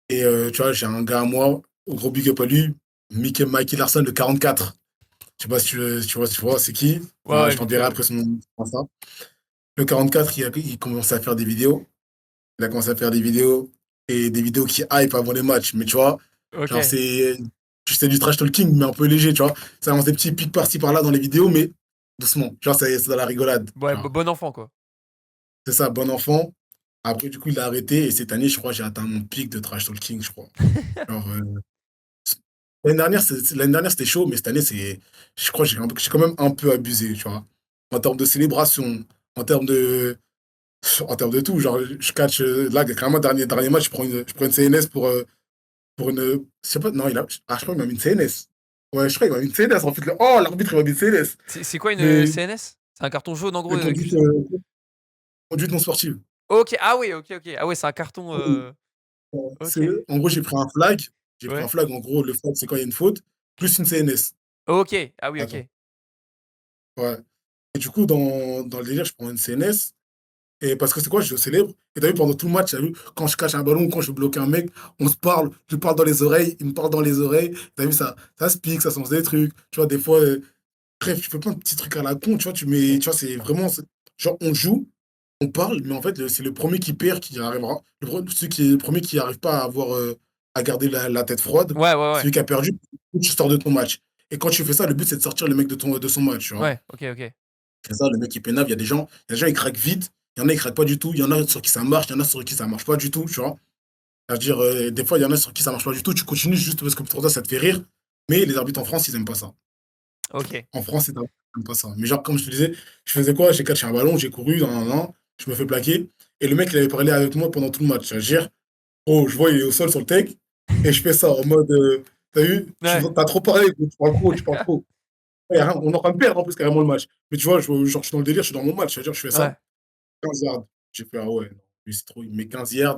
Et tu vois, j'ai un gars à moi, au gros big up à lui, Mikey Larson, le 44. Je sais pas si tu vois, c'est qui. Ouais, Bah, ouais, je vite fait, t'enverrai ouais. après son Insta. Le 44, il commençait à faire des vidéos. Il a commencé à faire des vidéos et des vidéos qui hype avant les matchs. Mais tu vois, genre, OK. c'est du trash talking, mais un peu léger, tu vois. Ça lance des petits pics par-ci par-là dans les vidéos, mais doucement. Genre, c'est dans la rigolade. Ouais, Genre. bon enfant, quoi. C'est ça, bon enfant. Après, du coup, il a arrêté. Et cette année, je crois, j'ai atteint mon pic de trash talking, je crois. Genre, l'année dernière, c'était chaud, mais cette année, je crois que j'ai quand même un peu abusé, tu vois. En termes de célébration, en termes de, en termes de tout. Genre, je catch, là, carrément, dernier match, je prends une CNS pour une. Je sais pas, non, je crois qu'il m'a mis une CNS. Ouais, je crois qu'il m'a mis une CNS. En fait, oh, l'arbitre, il m'a mis une CNS. C'est quoi une, Mais CNS? C'est un carton jaune, en gros, mais conduite, conduite non sportive. OK, ah oui, OK, OK. Ah ouais, c'est un carton, Oui. OK. En gros, j'ai pris un flag. J'ai pris un Ouais. flag. En gros, le flag, c'est quand il y a une faute, plus une CNS. OK. Ah oui, Attends. OK. Ouais. Et du coup, dans le délire, je prends une CNS. Et parce que c'est quoi, je célèbre. Et t'as vu, pendant tout le match, t'as vu, quand je cache un ballon ou quand je bloque un mec, on se parle, je lui parle dans les oreilles, il me parle dans les oreilles. T'as vu, ça se pique, ça se lance des trucs. Tu vois, des fois, bref, tu fais plein de petits trucs à la con, tu vois, OK. tu vois, c'est vraiment, genre, on joue, on parle, mais en fait, c'est le premier qui perd qui arrivera. Celui qui est le premier qui n'arrive pas à garder la tête froide, Ouais, ouais, ouais. celui qui a perdu, tu sors de ton match. Et quand tu fais ça, le but, c'est de sortir le mec de son match, tu vois. Ouais, OK, OK. C'est ça, le mec qui pénave, il y a des gens, ils craquent vite, il y en a, ils craquent pas du tout, il y en a sur qui ça marche, il y en a sur qui ça marche pas du tout, tu vois. C'est-à-dire, des fois, il y en a sur qui ça marche pas du tout, tu continues juste parce que pour toi, ça te fait rire, mais les arbitres en France, ils aiment pas ça. OK. En France, ils aiment pas ça. Mais genre, comme je te disais, je faisais quoi? J'ai catché un ballon, j'ai couru, je me fais plaquer, et le mec, il avait parlé avec moi pendant tout le match. C'est-à-dire, oh, je vois, il est au sol sur le tech, et je fais ça en mode, t'as vu? Ouais. T'as trop parlé, gros, tu parles trop, tu parles trop. On est en train de perdre en plus carrément le match. Mais tu vois, genre, je suis dans le délire, je suis dans mon match. C'est-à-dire, je fais ça, Ouais. 15 yards. J'ai fait, ah ouais, non, lui, c'est trop. Il met 15 yards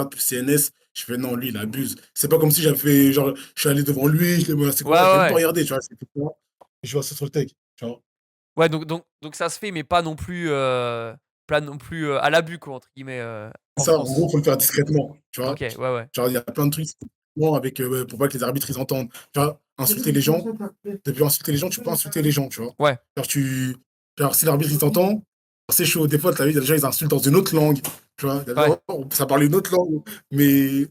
plus CNS. Je fais, non, lui, il abuse. C'est pas comme si j'avais fait, genre, je suis allé devant lui, je l'ai menacé, Ouais, quoi. Je l'ai ouais, même pas ouais. regardé, tu vois. C'est tout ça. Et je vois ça sur le take, tu vois. Ouais, donc ça se fait, mais pas non plus, «à l'abus» quoi, entre guillemets, C'est en ça, en gros, France. faut le faire discrètement, tu vois. OK, ouais, ouais. Genre, il y a plein de trucs discrètement avec, ouais, pour pas que les arbitres ils entendent. Tu vois, insulter les gens, depuis insulter les gens, tu peux insulter les gens, tu vois. Ouais, Genre, genre si l'arbitre il t'entend, c'est chaud. Des fois, tu as vu, il y a des gens, ils insultent dans une autre langue, tu vois. Il y a des ouais. gens, ça parle une autre langue, mais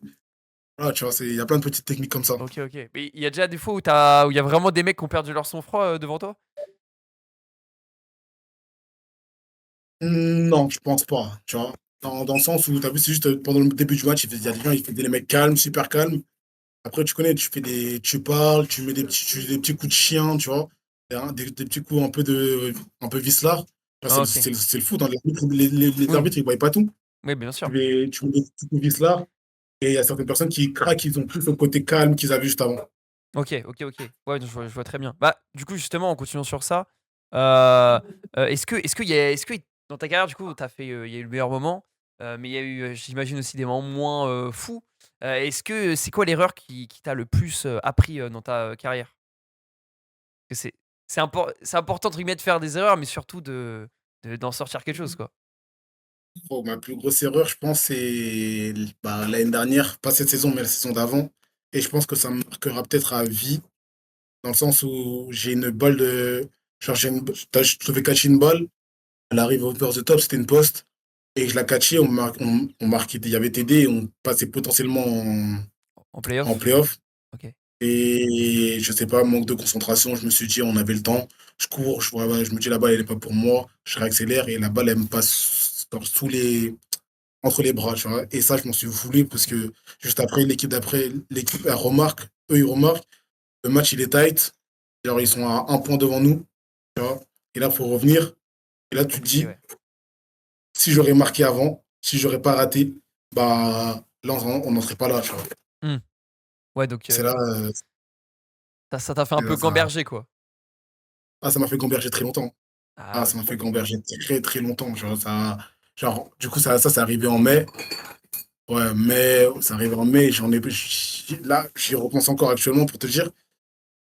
voilà, tu vois, il y a plein de petites techniques comme ça. OK, OK. Mais il y a déjà des fois où il y a vraiment des mecs qui ont perdu leur sang-froid, devant toi? Non, je pense pas, tu vois. Dans le sens où, tu as vu, c'est juste pendant le début du match, il y a des gens, ils font des mecs calmes, super calmes. Après, tu connais, tu parles, des petits coups de chien, tu vois. Des petits coups un peu vicelard. Enfin, Ah OK. c'est le foot, hein. Les Oui, arbitres, ils voient pas tout. oui, bien sûr. Tu mets des petits coups vicelard. Et il y a certaines personnes qui craquent, ils ont plus le côté calme qu'ils avaient juste avant. OK, OK, OK. Ouais, je vois très bien. Bah, du coup, justement, en continuant sur ça, heu est-ce que dans ta carrière, du coup, il y a eu le meilleur moment, mais il y a eu, j'imagine aussi des moments moins, fous. Est-ce que c'est quoi l'erreur qui t'a le plus, appris, dans ta, carrière? Que c'est important entre guillemets de faire des erreurs, mais surtout d'en sortir quelque chose, quoi. Oh, ma plus grosse erreur, je pense, c'est bah, l'année dernière, pas cette saison, mais la saison d'avant. Et je pense que ça me marquera peut-être à vie, dans le sens où j'ai une balle de. Genre, je devais catcher une balle, elle arrive au over the top, c'était une poste. Et je la catchais, on marquait, il y avait TD, et on passait potentiellement En en playoff? playoff. OK. Et je sais pas, manque de concentration, je me suis dit, on avait le temps. Je cours, je me dis, la balle, elle est pas pour moi. Je réaccélère et la balle, elle me passe genre, entre les bras, tu vois. Et ça, je m'en suis voulu parce que juste après, l'équipe, elle remarque, eux, ils remarquent, le match, il est tight. Genre, ils sont à un point devant nous, tu vois. Et là, il faut revenir. Et là, tu te Compliqué, dis, ouais. si j'aurais marqué avant, si j'aurais pas raté, bah là, on n'en serait pas là, tu vois. Mmh. Ouais, donc C'est là, ça t'a fait un c'est peu là, ça, gamberger, quoi. ça m'a fait gamberger très longtemps. Ah Ah, ouais. ça m'a fait gamberger très, très longtemps, tu vois. Genre, du coup, ça c'est arrivé en mai. Ouais, mai, c'est arrivé en mai. Là, j'y repense encore actuellement pour te dire.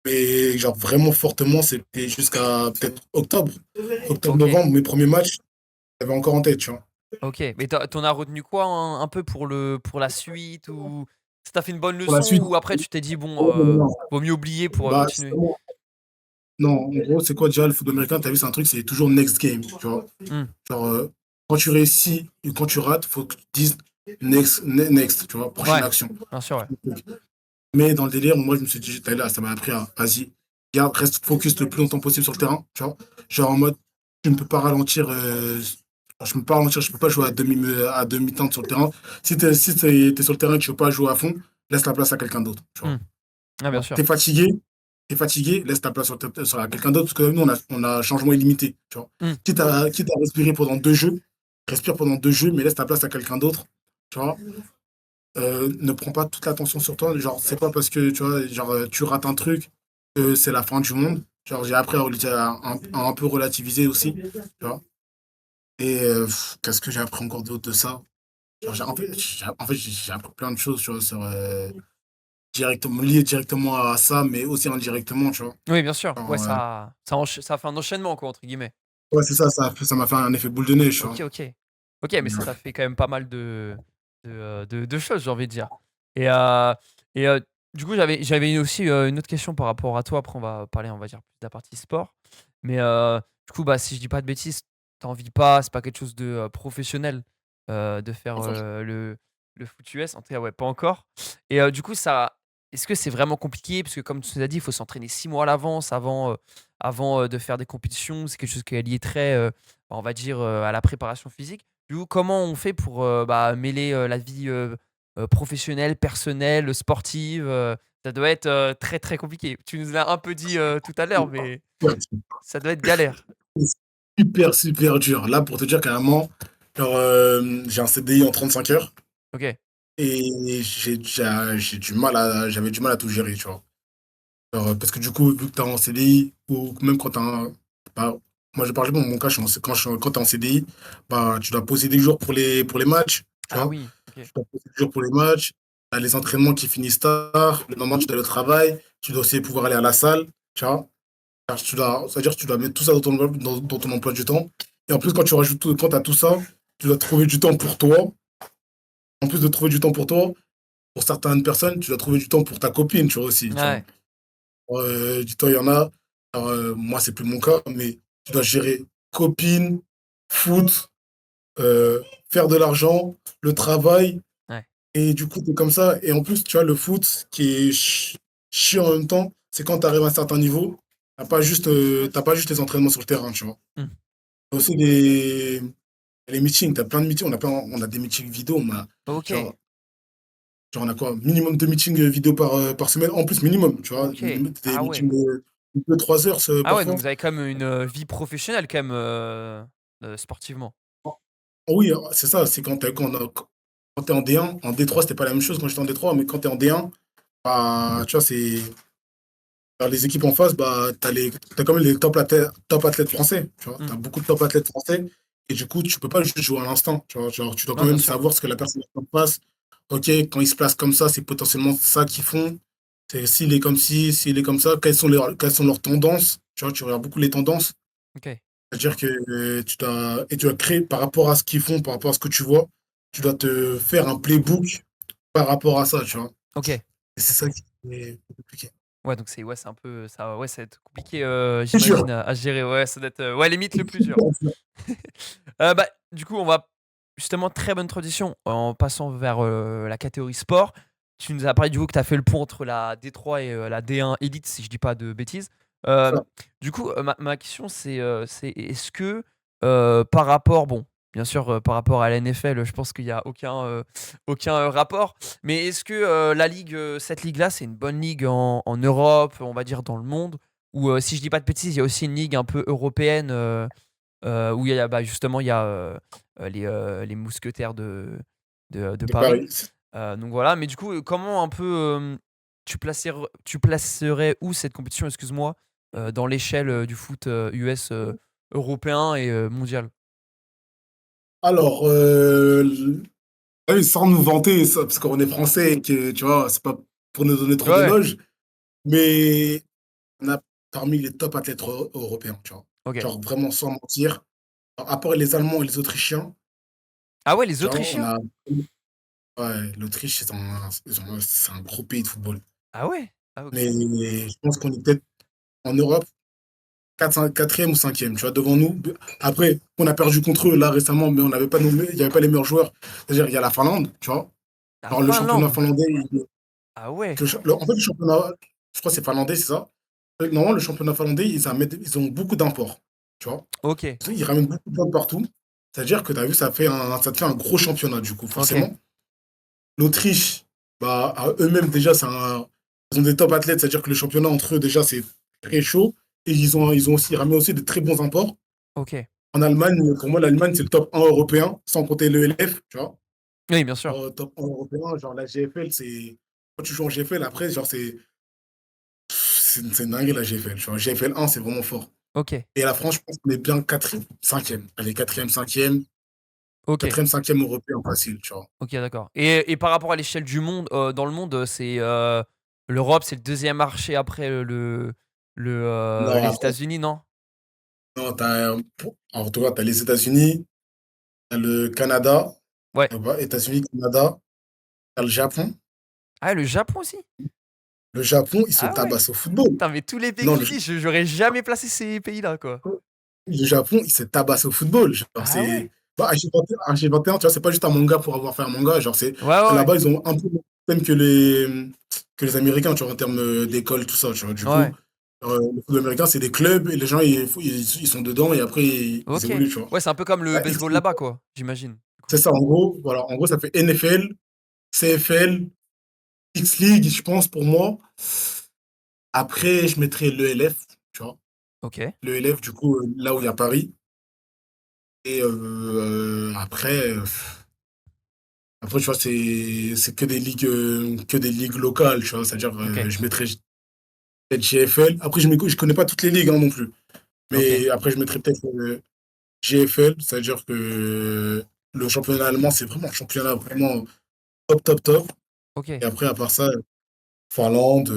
Mais genre, vraiment fortement, c'était jusqu'à peut-être octobre. OK, Octobre-novembre, mes premiers matchs, j'avais encore en tête, tu vois. OK. Mais tu as retenu quoi un peu pour la suite ou ça t'a fait une bonne Pour la leçon suite, ou après tu t'es dit: «Bon, non. vaut mieux oublier pour, Bah, continuer»? non, en gros, c'est quoi déjà le football américain? T'as vu, c'est un truc, c'est toujours next game, tu vois. Mmh. Genre, quand tu réussis et quand tu rates, faut que tu te dises next, tu vois, prochaine Ouais, action. bien sûr, ouais. Mais dans le délire, moi, je me suis dit, j'étais là, ça m'a appris à, vas-y, garde, reste focus le plus longtemps possible sur le terrain, tu vois. Genre en mode, tu ne peux pas ralentir, je ne peux pas ralentir, je peux pas jouer à demi-teinte sur le terrain. Si t'es sur le terrain et que tu veux pas jouer à fond, laisse la place à quelqu'un d'autre, tu vois. Mmh. Ah bien sûr. T'es fatigué, laisse ta place à quelqu'un d'autre, parce que nous, on a changement illimité, tu vois. Mmh. Quitte à respirer pendant 2 jeux, respire pendant 2 jeux, mais laisse ta place à quelqu'un d'autre, tu vois. Ne prends pas toute l'attention sur toi. Genre, c'est pas parce que tu vois, genre, tu rates un truc que c'est la fin du monde. Genre, j'ai appris à un peu relativiser aussi. Tu vois. Et qu'est-ce que j'ai appris encore d'autre de ça? Genre, j'ai appris plein de choses, tu vois, liées directement à ça, mais aussi indirectement, tu vois. Oui, bien sûr. Ouais, Genre, ça fait un «enchaînement» quoi, entre guillemets. ouais, c'est ça, ça m'a fait un effet boule de neige, tu vois. OK, OK. OK, mais ça t'a fait quand même pas mal de choses, j'ai envie de dire. Et et du coup, j'avais aussi, une autre question par rapport à toi. Après, on va parler, on va dire, plus de la partie sport. Mais du coup, bah, si je dis pas de bêtises, tu envies pas, c'est pas quelque chose de, professionnel, de faire, Enfin, le foot US? En tout cas, ouais, pas encore. Et du coup, est-ce que c'est vraiment compliqué? Parce que comme tu nous as dit, il faut s'entraîner 6 mois à l'avance avant, de faire des compétitions. C'est quelque chose qui est lié très, on va dire, à la préparation physique. Du coup, comment on fait pour, bah, mêler, la vie, professionnelle, personnelle, sportive, ça doit être, très, très compliqué. Tu nous l'as un peu dit, tout à l'heure, mais ouais, ça doit être galère. c'est super, super dur. Là, pour te dire carrément, genre, j'ai un CDI en 35 heures. OK. Et j'avais du mal à tout gérer, tu vois. Parce que du coup, vu que tu es en CDI, ou même quand tu as bah, moi, je parle de mon cas, quand tu es en CDI, bah, tu dois poser des jours pour les matchs, tu Ah vois. oui, ok. Tu dois poser des jours pour les matchs, tu as les entraînements qui finissent tard, le lendemain, tu dois aller au travail, tu dois aussi pouvoir aller à la salle, tu vois. Alors, c'est-à-dire que tu dois mettre tout ça dans ton emploi du temps. Et en plus, quand tu as tout ça, tu dois trouver du temps pour toi. En plus de trouver du temps pour toi, pour certaines personnes, tu dois trouver du temps pour ta copine, tu vois, aussi, tu vois. Ouais, Du temps, il y en a. Alors, moi, c'est plus mon cas, mais tu dois gérer copine, foot, faire de l'argent, le travail. ouais. Et du coup, tu es comme ça. Et en plus, tu vois, le foot, ce qui est chiant en même temps, c'est quand tu arrives à un certain niveau, t'as pas juste les entraînements sur le terrain, tu vois. Hmm. T'as aussi les meetings, tu as plein de meetings. On a des meetings vidéo, Ok, genre, genre, on a quoi? Minimum 2 meetings vidéo par semaine. En plus, minimum, tu vois. ok. Des Ah ouais. meetings de 2-3 heures Ah ouais, parfois. donc vous avez quand même une vie professionnelle quand même sportivement. Oui, c'est ça. C'est quand t'es en D1. En D3, c'était pas la même chose quand j'étais en D3, mais quand t'es en D1, bah, tu vois, dans les équipes en face, bah, t'as quand même les top athlètes français. Tu vois, Hmm. t'as beaucoup de top athlètes français. Et du coup, tu peux pas juste jouer à l'instant. Tu vois, genre, tu dois quand Non, bien même sûr. savoir ce que la personne en face. Ok, quand ils se placent comme ça, c'est potentiellement ça qu'ils font. C'est s'il est comme ci, s'il est comme ça, quelles sont leurs tendances. Tu vois, tu regardes beaucoup les tendances. Ok, C'est-à-dire que tu dois créer par rapport à ce qu'ils font, par rapport à ce que tu vois, tu dois te faire un playbook par rapport à ça, tu vois. ok. Et c'est ça qui est compliqué. Ouais, donc c'est un peu ça, ouais, ça va être compliqué, C'est j'imagine sûr. à gérer. Ouais, ça doit être, ouais, limite le plus dur. Bah, du coup, on va justement très bonne transition en passant vers, la catégorie sport. Tu nous as parlé du coup que tu as fait le pont entre la D3 et la D1 élite, si je dis pas de bêtises. Hem, Ça. du coup, ma question c'est est-ce que, par rapport bon, bien sûr, par rapport à la NFL, je pense qu'il y a aucun rapport. Mais est-ce que, la ligue, cette ligue-là, c'est une bonne ligue en Europe, on va dire dans le monde? Ou, si je dis pas de bêtises, il y a aussi une ligue un peu européenne, où il y a, bah, justement, il y a, les mousquetaires de De Paris. Paris. Donc voilà, mais du coup, comment un peu, tu placerais où cette compétition, excuse-moi, dans l'échelle, du foot, US, européen et mondial? Alors, sans nous vanter, parce qu'on est français et que, tu vois, c'est pas pour nous donner trop Ouais, d'éloges, mais on a parmi les top athlètes européens, tu vois. OK. Genre vraiment sans mentir. Alors, à part les Allemands et les Autrichiens, Ah ouais, les tu vois, Autrichiens? ouais, l'Autriche, c'est un gros pays de football. Ah ouais? Ah OK. Mais je pense qu'on est peut-être en Europe 4e ou 5e, tu vois, devant nous. Après, on a perdu contre eux là récemment, mais on n'avait pas il n'y avait pas les meilleurs joueurs. C'est-à-dire, il y a la Finlande, tu vois. La Alors, le championnat Finlande? finlandais, Ah ouais? en fait, le championnat, je crois que c'est finlandais, c'est ça. Normalement, le championnat finlandais, ils ont beaucoup d'imports, tu vois. OK, Ils ramènent beaucoup de gens de partout. C'est-à-dire que tu as vu, ça te fait un gros championnat, du coup, OK, forcément. L'Autriche, bah, à eux-mêmes, déjà, ils ont des top athlètes, c'est-à-dire que le championnat entre eux, déjà, c'est très chaud. Et ils ont aussi ramené aussi de très bons imports. OK. En Allemagne, pour moi, l'Allemagne, c'est le top 1 européen, sans compter le LF, tu vois. Oui, bien sûr. Top 1 européen, genre la GFL, c'est. Quand tu joues en GFL, après, genre, c'est une dinguerie, la GFL. Tu vois. GFL 1, c'est vraiment fort. OK, Et la France, je pense qu'on est bien 4e, 5e. Allez, 4e, 5e, OK. 4e, 5e européen facile, tu vois. OK, d'accord. Et par rapport à l'échelle du monde, dans le monde, c'est, l'Europe, c'est le deuxième marché après, Non, les après, États-Unis, non? non, en tout cas, tu as les États-Unis, tu as le Canada, Ouais. États-Unis, Canada, tu as le Japon. Ah, le Japon aussi? Le Japon, ils se Ah ouais? tabassent au football. Putain, mais tous les pays que Non, tu dis, j'aurais jamais placé ces pays-là, quoi. le Japon, ils se tabassent au football. Genre, Ah ouais? bah, H21, tu vois, c'est pas juste un manga pour avoir fait un manga. Genre, Ouais, ouais, ouais. là-bas, ils ont un peu le même que les Américains, tu vois, en termes d'école, tout ça. Tu vois. Du coup, Ouais. le football américain, c'est des clubs et les gens, ils sont dedans et après, ils OK. évoluent, tu vois. Ouais, c'est un peu comme le Bah, baseball là-bas, quoi, j'imagine, du coup. c'est ça, en gros. Voilà, en gros, ça fait NFL, CFL, X-League, je pense, pour moi. Après, je mettrais l'ELF, tu vois. OK. L'ELF, du coup, là où il y a Paris. Et après, tu vois, c'est que des ligues locales, tu vois. C'est-à-dire, OK. je mettrais. peut-être GFL. Après, je connais pas toutes les ligues, hein, non plus. OK. Mais après, je mettrais peut-être GFL, c'est-à-dire que le championnat allemand, c'est vraiment un championnat vraiment top, top, top. OK. Et après, à part ça, Finlande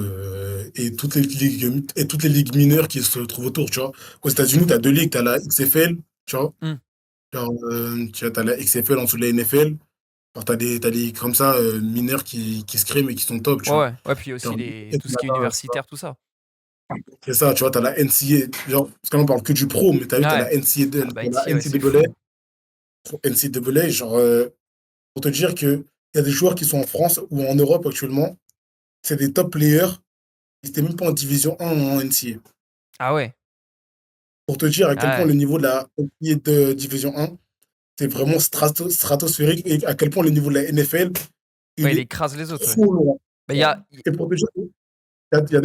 et toutes les ligues mineures qui se trouvent autour, tu vois. Aux États-Unis, tu as deux ligues, tu as la XFL, tu vois. Mmh. Genre, tu as la XFL en dessous de la NFL. Alors, t'as des ligues comme ça, mineures qui se créent mais qui sont top, tu Ouais, vois. ouais. Ouais, puis il y a aussi Genre, les et tout ce qui est universitaire, tout ça. c'est ça, tu vois, t'as la NCAA, genre, parce qu'on parle que du pro, mais t'as vu, t'as Ouais. la NCAA, Ah bah, t'as la NCAA, ouais, c'est NCAA, fou. NCAA, genre, pour te dire qu'il y a des joueurs qui sont en France ou en Europe actuellement, c'est des top players, ils étaient même pas en division 1 ou en NCAA. Ah ouais. Pour te dire à quel point Ah ouais. le niveau de la NCAA de division 1, c'est vraiment stratosphérique et à quel point le niveau de la NFL, Ouais, il il est écrase les autres, ouais. trop loin. Bah, il y a i Et pour te dire,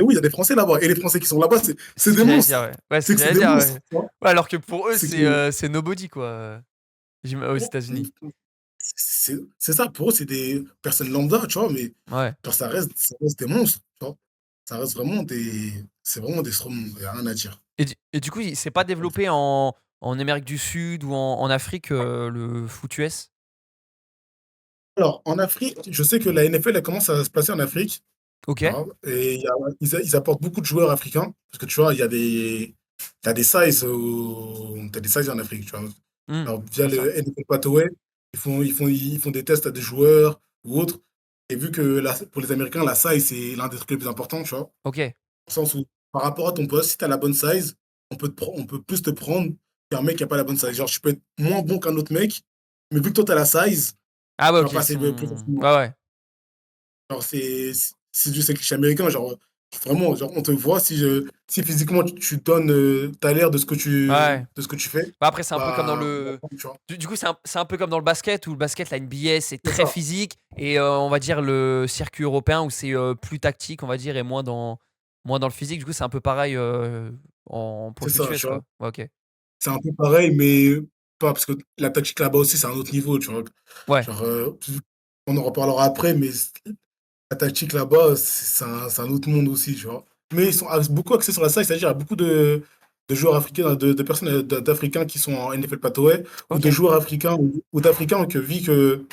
oui, il y a des Français là-bas. Et les Français qui sont là-bas, c'est c'est ce des que j'allais dire, monstres. ouais. Ouais, c'est ce C'est que que c'est j'allais des dire, monstres. ouais. Tu vois. Ouais, alors que pour eux, C'est que c'est nobody, quoi, aux États-Unis. c'est ça, pour eux, c'est des personnes lambda, tu vois, mais Ouais. genre, ça reste des monstres, tu vois. Ça reste vraiment des. C'est vraiment des strong, il n'y a rien à dire. Et du coup, il s'est pas développé en Amérique du Sud ou en Afrique, le foot US? Alors, en Afrique, je sais que la NFL, elle commence à se placer en Afrique. OK. Hein, et ils apportent beaucoup de joueurs africains. Parce que tu vois, t'as des sizes, t'as des sizes en Afrique, tu vois. Mmh. Alors, via Bien sûr. le NFL Pathway, ils font des tests à des joueurs ou autres. Et vu que pour les Américains, la size, c'est l'un des trucs les plus importants, tu vois. OK. Au sens où, par rapport à ton poste, si tu as la bonne size, on peut plus te prendre qu'un mec qui n'a pas la bonne size. Genre, je peux être moins bon qu'un autre mec, mais vu que toi, tu as la size, Ah ouais, tu vas OK, ils passer plus sont facilement. ouais, ouais. Genre, c'est du cliché américain. Genre, vraiment, genre, on te voit. Si physiquement tu donnes, t'as l'air Ouais. de ce que tu fais, Bah, après, c'est un peu comme dans bah, on va le prendre, tu vois. du coup, c'est un peu comme dans le basket où le basket, la NBA, c'est C'est très ça, physique et on va dire le circuit européen où c'est, plus tactique, on va dire et moins dans le physique. Du coup, c'est un peu pareil, pour c'est le foot ça, US, tu vois. quoi. Ouais, OK. C'est un peu pareil, mais pas parce que la tactique là-bas aussi, c'est un autre niveau, tu vois. Ouais, Genre, on en reparlera après, mais la tactique là-bas, c'est un autre monde aussi, tu vois. Mais ils sont beaucoup axés sur la size, c'est-à-dire il y a beaucoup de joueurs africains, de personnes d'Africains qui sont en NFL Pathway, ou de OK, joueurs africains ou d'Africains que, vu que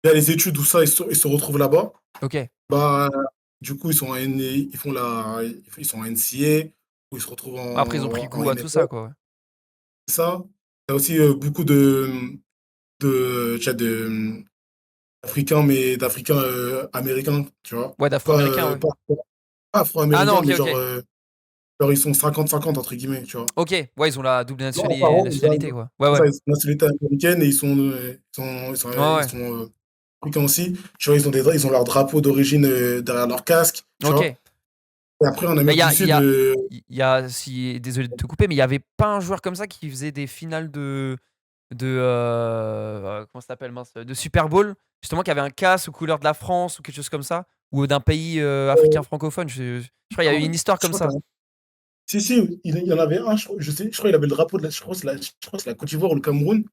il y a les études ou ça, ils se retrouvent là-bas, OK. bah, du coup, ils sont en NCA, ou ils se retrouvent Bah, après, ils ont pris en goût à tout NFL, ça, quoi, ouais. c'est ça. Il y a aussi beaucoup tu vois, d'Africains, mais d'Africains américains, tu vois. Ouais, Pas, d'afro-américain, ouais. pas Ah non, afro-américains, OK, mais OK. genre, ils sont 50-50, entre guillemets, tu vois. OK, ouais, ils ont la double Non, en parents, nationalité, quoi. Ouais, c'est ouais. ça, ils ont une nationalité américaine et Ouais, ils ouais. sont africains aussi. Tu vois, ils ont leur drapeau d'origine derrière leur casque, tu vois. OK. Et après, en Bah, il Amérique y du a il y Sud, a il y a si désolé de te couper, mais il y avait pas un joueur comme ça qui faisait des finales comment ça s'appelle mince? De Super Bowl, justement qui avait un casque aux couleurs de la France ou quelque chose comme ça? Ou d'un pays, africain francophone? Je crois il y a eu une histoire je comme crois que ça. si, si, il y en avait un, je crois qu'il avait le drapeau je crois que c'est la Côte d'Ivoire ou le Cameroun,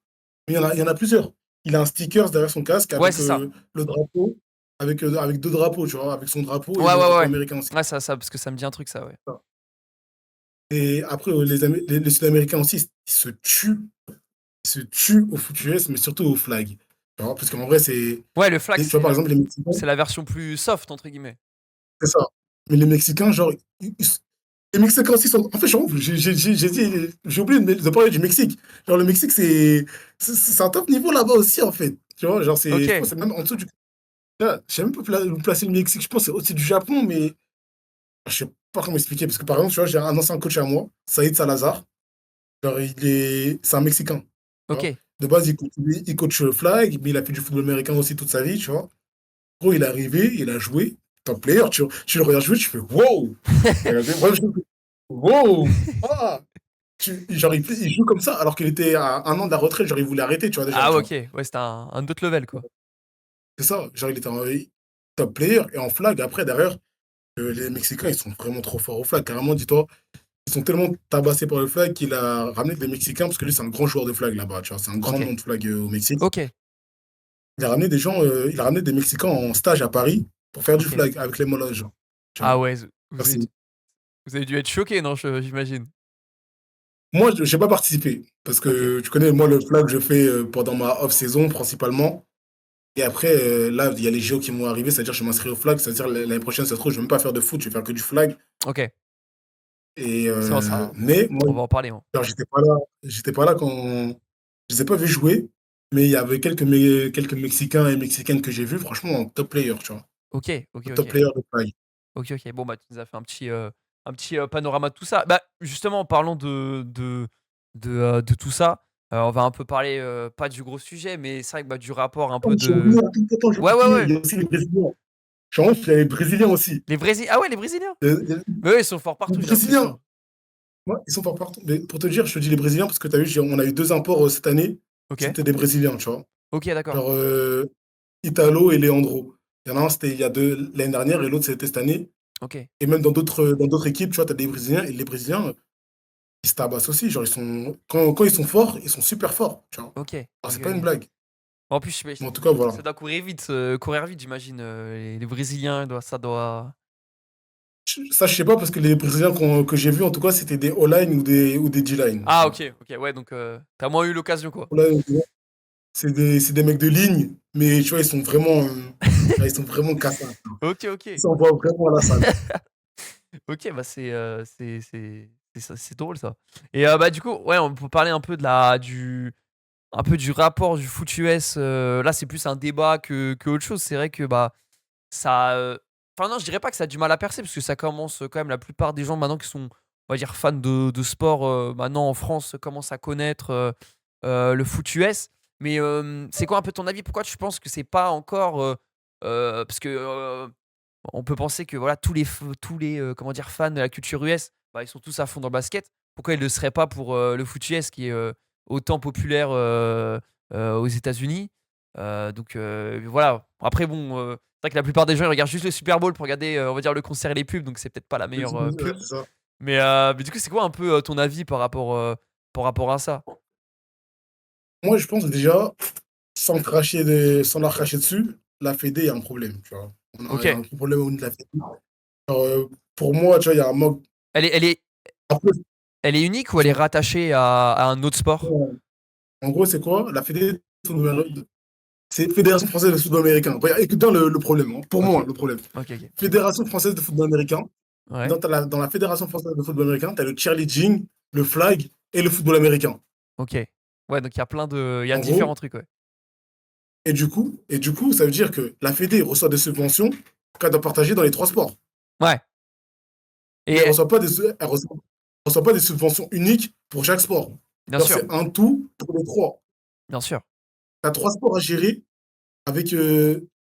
mais il y en a plusieurs. Il a un sticker derrière son casque Ouais, avec c'est ça. le drapeau, avec deux drapeaux, tu vois, avec son drapeau et Ouais, le ouais, drapeau ouais. américain aussi. Ouais, ça parce que ça me dit un truc ça, ouais. Et après, les Sud-Américains aussi, ils se tuent au foot US, mais surtout au flag. Tu vois, parce qu'en vrai, Ouais, le flag, tu vois, par exemple, les Mexicains, c'est la version plus «soft» entre guillemets. c'est ça. Mais les Mexicains, genre, les Mexicains aussi sont. En fait, genre, j'ai oublié de parler du Mexique. Genre, le Mexique, c'est un top niveau là-bas aussi, en fait. Tu vois, genre, je pense OK. que c'est même en dessous du. Là, je sais même pas où placer le Mexique. Je pense que c'est au-dessus du Japon, mais je sais pas comment expliquer. Parce que, par exemple, tu vois, j'ai un ancien coach à moi, Saïd Salazar. Genre, c'est un Mexicain. Tu vois. OK. De base, il coach flag, mais il a fait du football américain aussi toute sa vie, tu vois. Gros, il est arrivé, il a joué, top player, tu le regardes jouer, tu fais wow! Vraiment, wow! Ah! Genre, il joue comme ça, alors qu'il était à un an de la retraite, genre, il voulait arrêter, tu vois, déjà, Ah tu ouais, vois. OK. Ouais, c'était un autre level, quoi. C'est ça, genre, il était en top player, et en flag, après, derrière, les Mexicains, ils sont vraiment trop forts au flag. Carrément, dis-toi, ils sont tellement tabassés par le flag qu'il a ramené des Mexicains, parce que lui, c'est un grand joueur de flag là-bas, tu vois, c'est un grand OK. nom de flag au Mexique. OK. Il a ramené des Mexicains en stage à Paris pour faire du OK. flag avec les Moloj, tu Ah vois. ouais, Genre, vous êtes Vous avez dû être choqués, non, j'imagine? Moi, j'ai pas participé parce OK. que tu connais, moi, le flag, je fais pendant ma off-saison principalement. Et après, là, il y a les JO qui vont arriver, c'est-à-dire je m'inscris au flag, c'est-à-dire l'année prochaine, ça se trouve, je vais même pas faire de foot, je vais faire que du flag. OK. Et C'est bon ça, mais moi, on va en parler, hein. alors j'étais pas là quand je les ai pas vus jouer, mais il y avait quelques Mexicains et Mexicaines que j'ai vus, franchement, top player, tu vois? OK, OK, Top OK. player de flag. OK, OK. Bon, bah, tu nous as fait un petit, panorama de tout ça. Bah, justement, en parlant de tout ça, on va un peu parler, pas du gros sujet, mais c'est vrai que, bah, du rapport un Oh, peu j'ai oublié de un truc, attends, j'ai ouais, ouais, oublié, ouais, il y a aussi les Brésiliens. Je me il y a les Brésiliens aussi. ah ouais, les Brésiliens? Les Mais ouais, ils sont forts les partout, j'ai Brésiliens, l'impression. ouais, ils sont forts partout. Mais pour te dire, je te dis les Brésiliens parce que tu as vu, on a eu 2 imports, cette année, OK. c'était des Brésiliens, tu vois? OK, d'accord. Genre, Italo et Leandro. Il y en a un, c'était il y a 2 l'année dernière et l'autre, c'était cette année. OK. Et même dans d'autres équipes, tu vois, tu as des Brésiliens et les Brésiliens, ils se tabassent aussi. Genre, ils sont quand ils sont forts, ils sont super forts, tu vois? OK. Alors, OK, c'est pas une OK. blague. En plus, Mais en tout cas, voilà. ça doit courir vite, j'imagine, les Brésiliens, ça doit Je sais pas parce que les Brésiliens que j'ai vus, en tout cas, c'était des O-line ou des D-line, tu ah vois? OK, OK, ouais, donc tu moins eu l'occasion, quoi. O-line, c'est des mecs de ligne, mais tu vois, ils sont vraiment cassages. OK, Ils OK. s'envoient vraiment à la salle. OK, bah, c'est drôle ça et bah, du coup, ouais, on peut parler un peu du rapport du foot US, là, c'est plus un débat que autre chose. C'est vrai que, bah, ça, enfin non, je dirais pas que ça a du mal à percer parce que ça commence, quand même la plupart des gens maintenant qui sont, on va dire, fans de sport, maintenant en France, commencent à connaître, le foot US. Mais, c'est quoi un peu ton avis? Pourquoi tu penses que c'est pas encore, parce que, on peut penser que voilà tous les, comment dire, fans de la culture US, bah, ils sont tous à fond dans le basket. Pourquoi ils le seraient pas pour, le foot US qui est, autant populaire, aux États-Unis? Donc voilà. Après bon, c'est vrai que la plupart des gens ils regardent juste le Super Bowl pour regarder, on va dire le concert et les pubs, donc c'est peut-être pas la meilleure, Ouais, pub. c'est ça. Mais du coup, c'est quoi un peu, ton avis par rapport à ça? Moi, je pense déjà, sans leur cracher dessus, la Fédé, il y a un problème, tu vois? Il y a OK. un problème au niveau de la Fédé. Alors, pour moi, tu vois, il y a un manque Elle est elle est après, elle est unique ou elle est dis-moi? rattachée à un autre sport? En gros, c'est quoi? La Fédé c'est Fédération française de football américain. Regarde, écoute bien le problème, hein, pour moi, OK. le problème. OK, OK. Fédération française de football américain, Ouais. dans la Fédération française de football américain, tu as le cheerleading, le flag et le football américain. OK. Ouais, donc il y a En gros, différents trucs, ouais. et du coup, ça veut dire que la Fédé reçoit des subventions qu'elle doit partager dans les 3 sports. Ouais Mais elle et reçoit pas reçoit pas des subventions uniques pour chaque sport. bien Genre, sûr, c'est un tout pour les 3. bien sûr. Tu as 3 sports à gérer avec,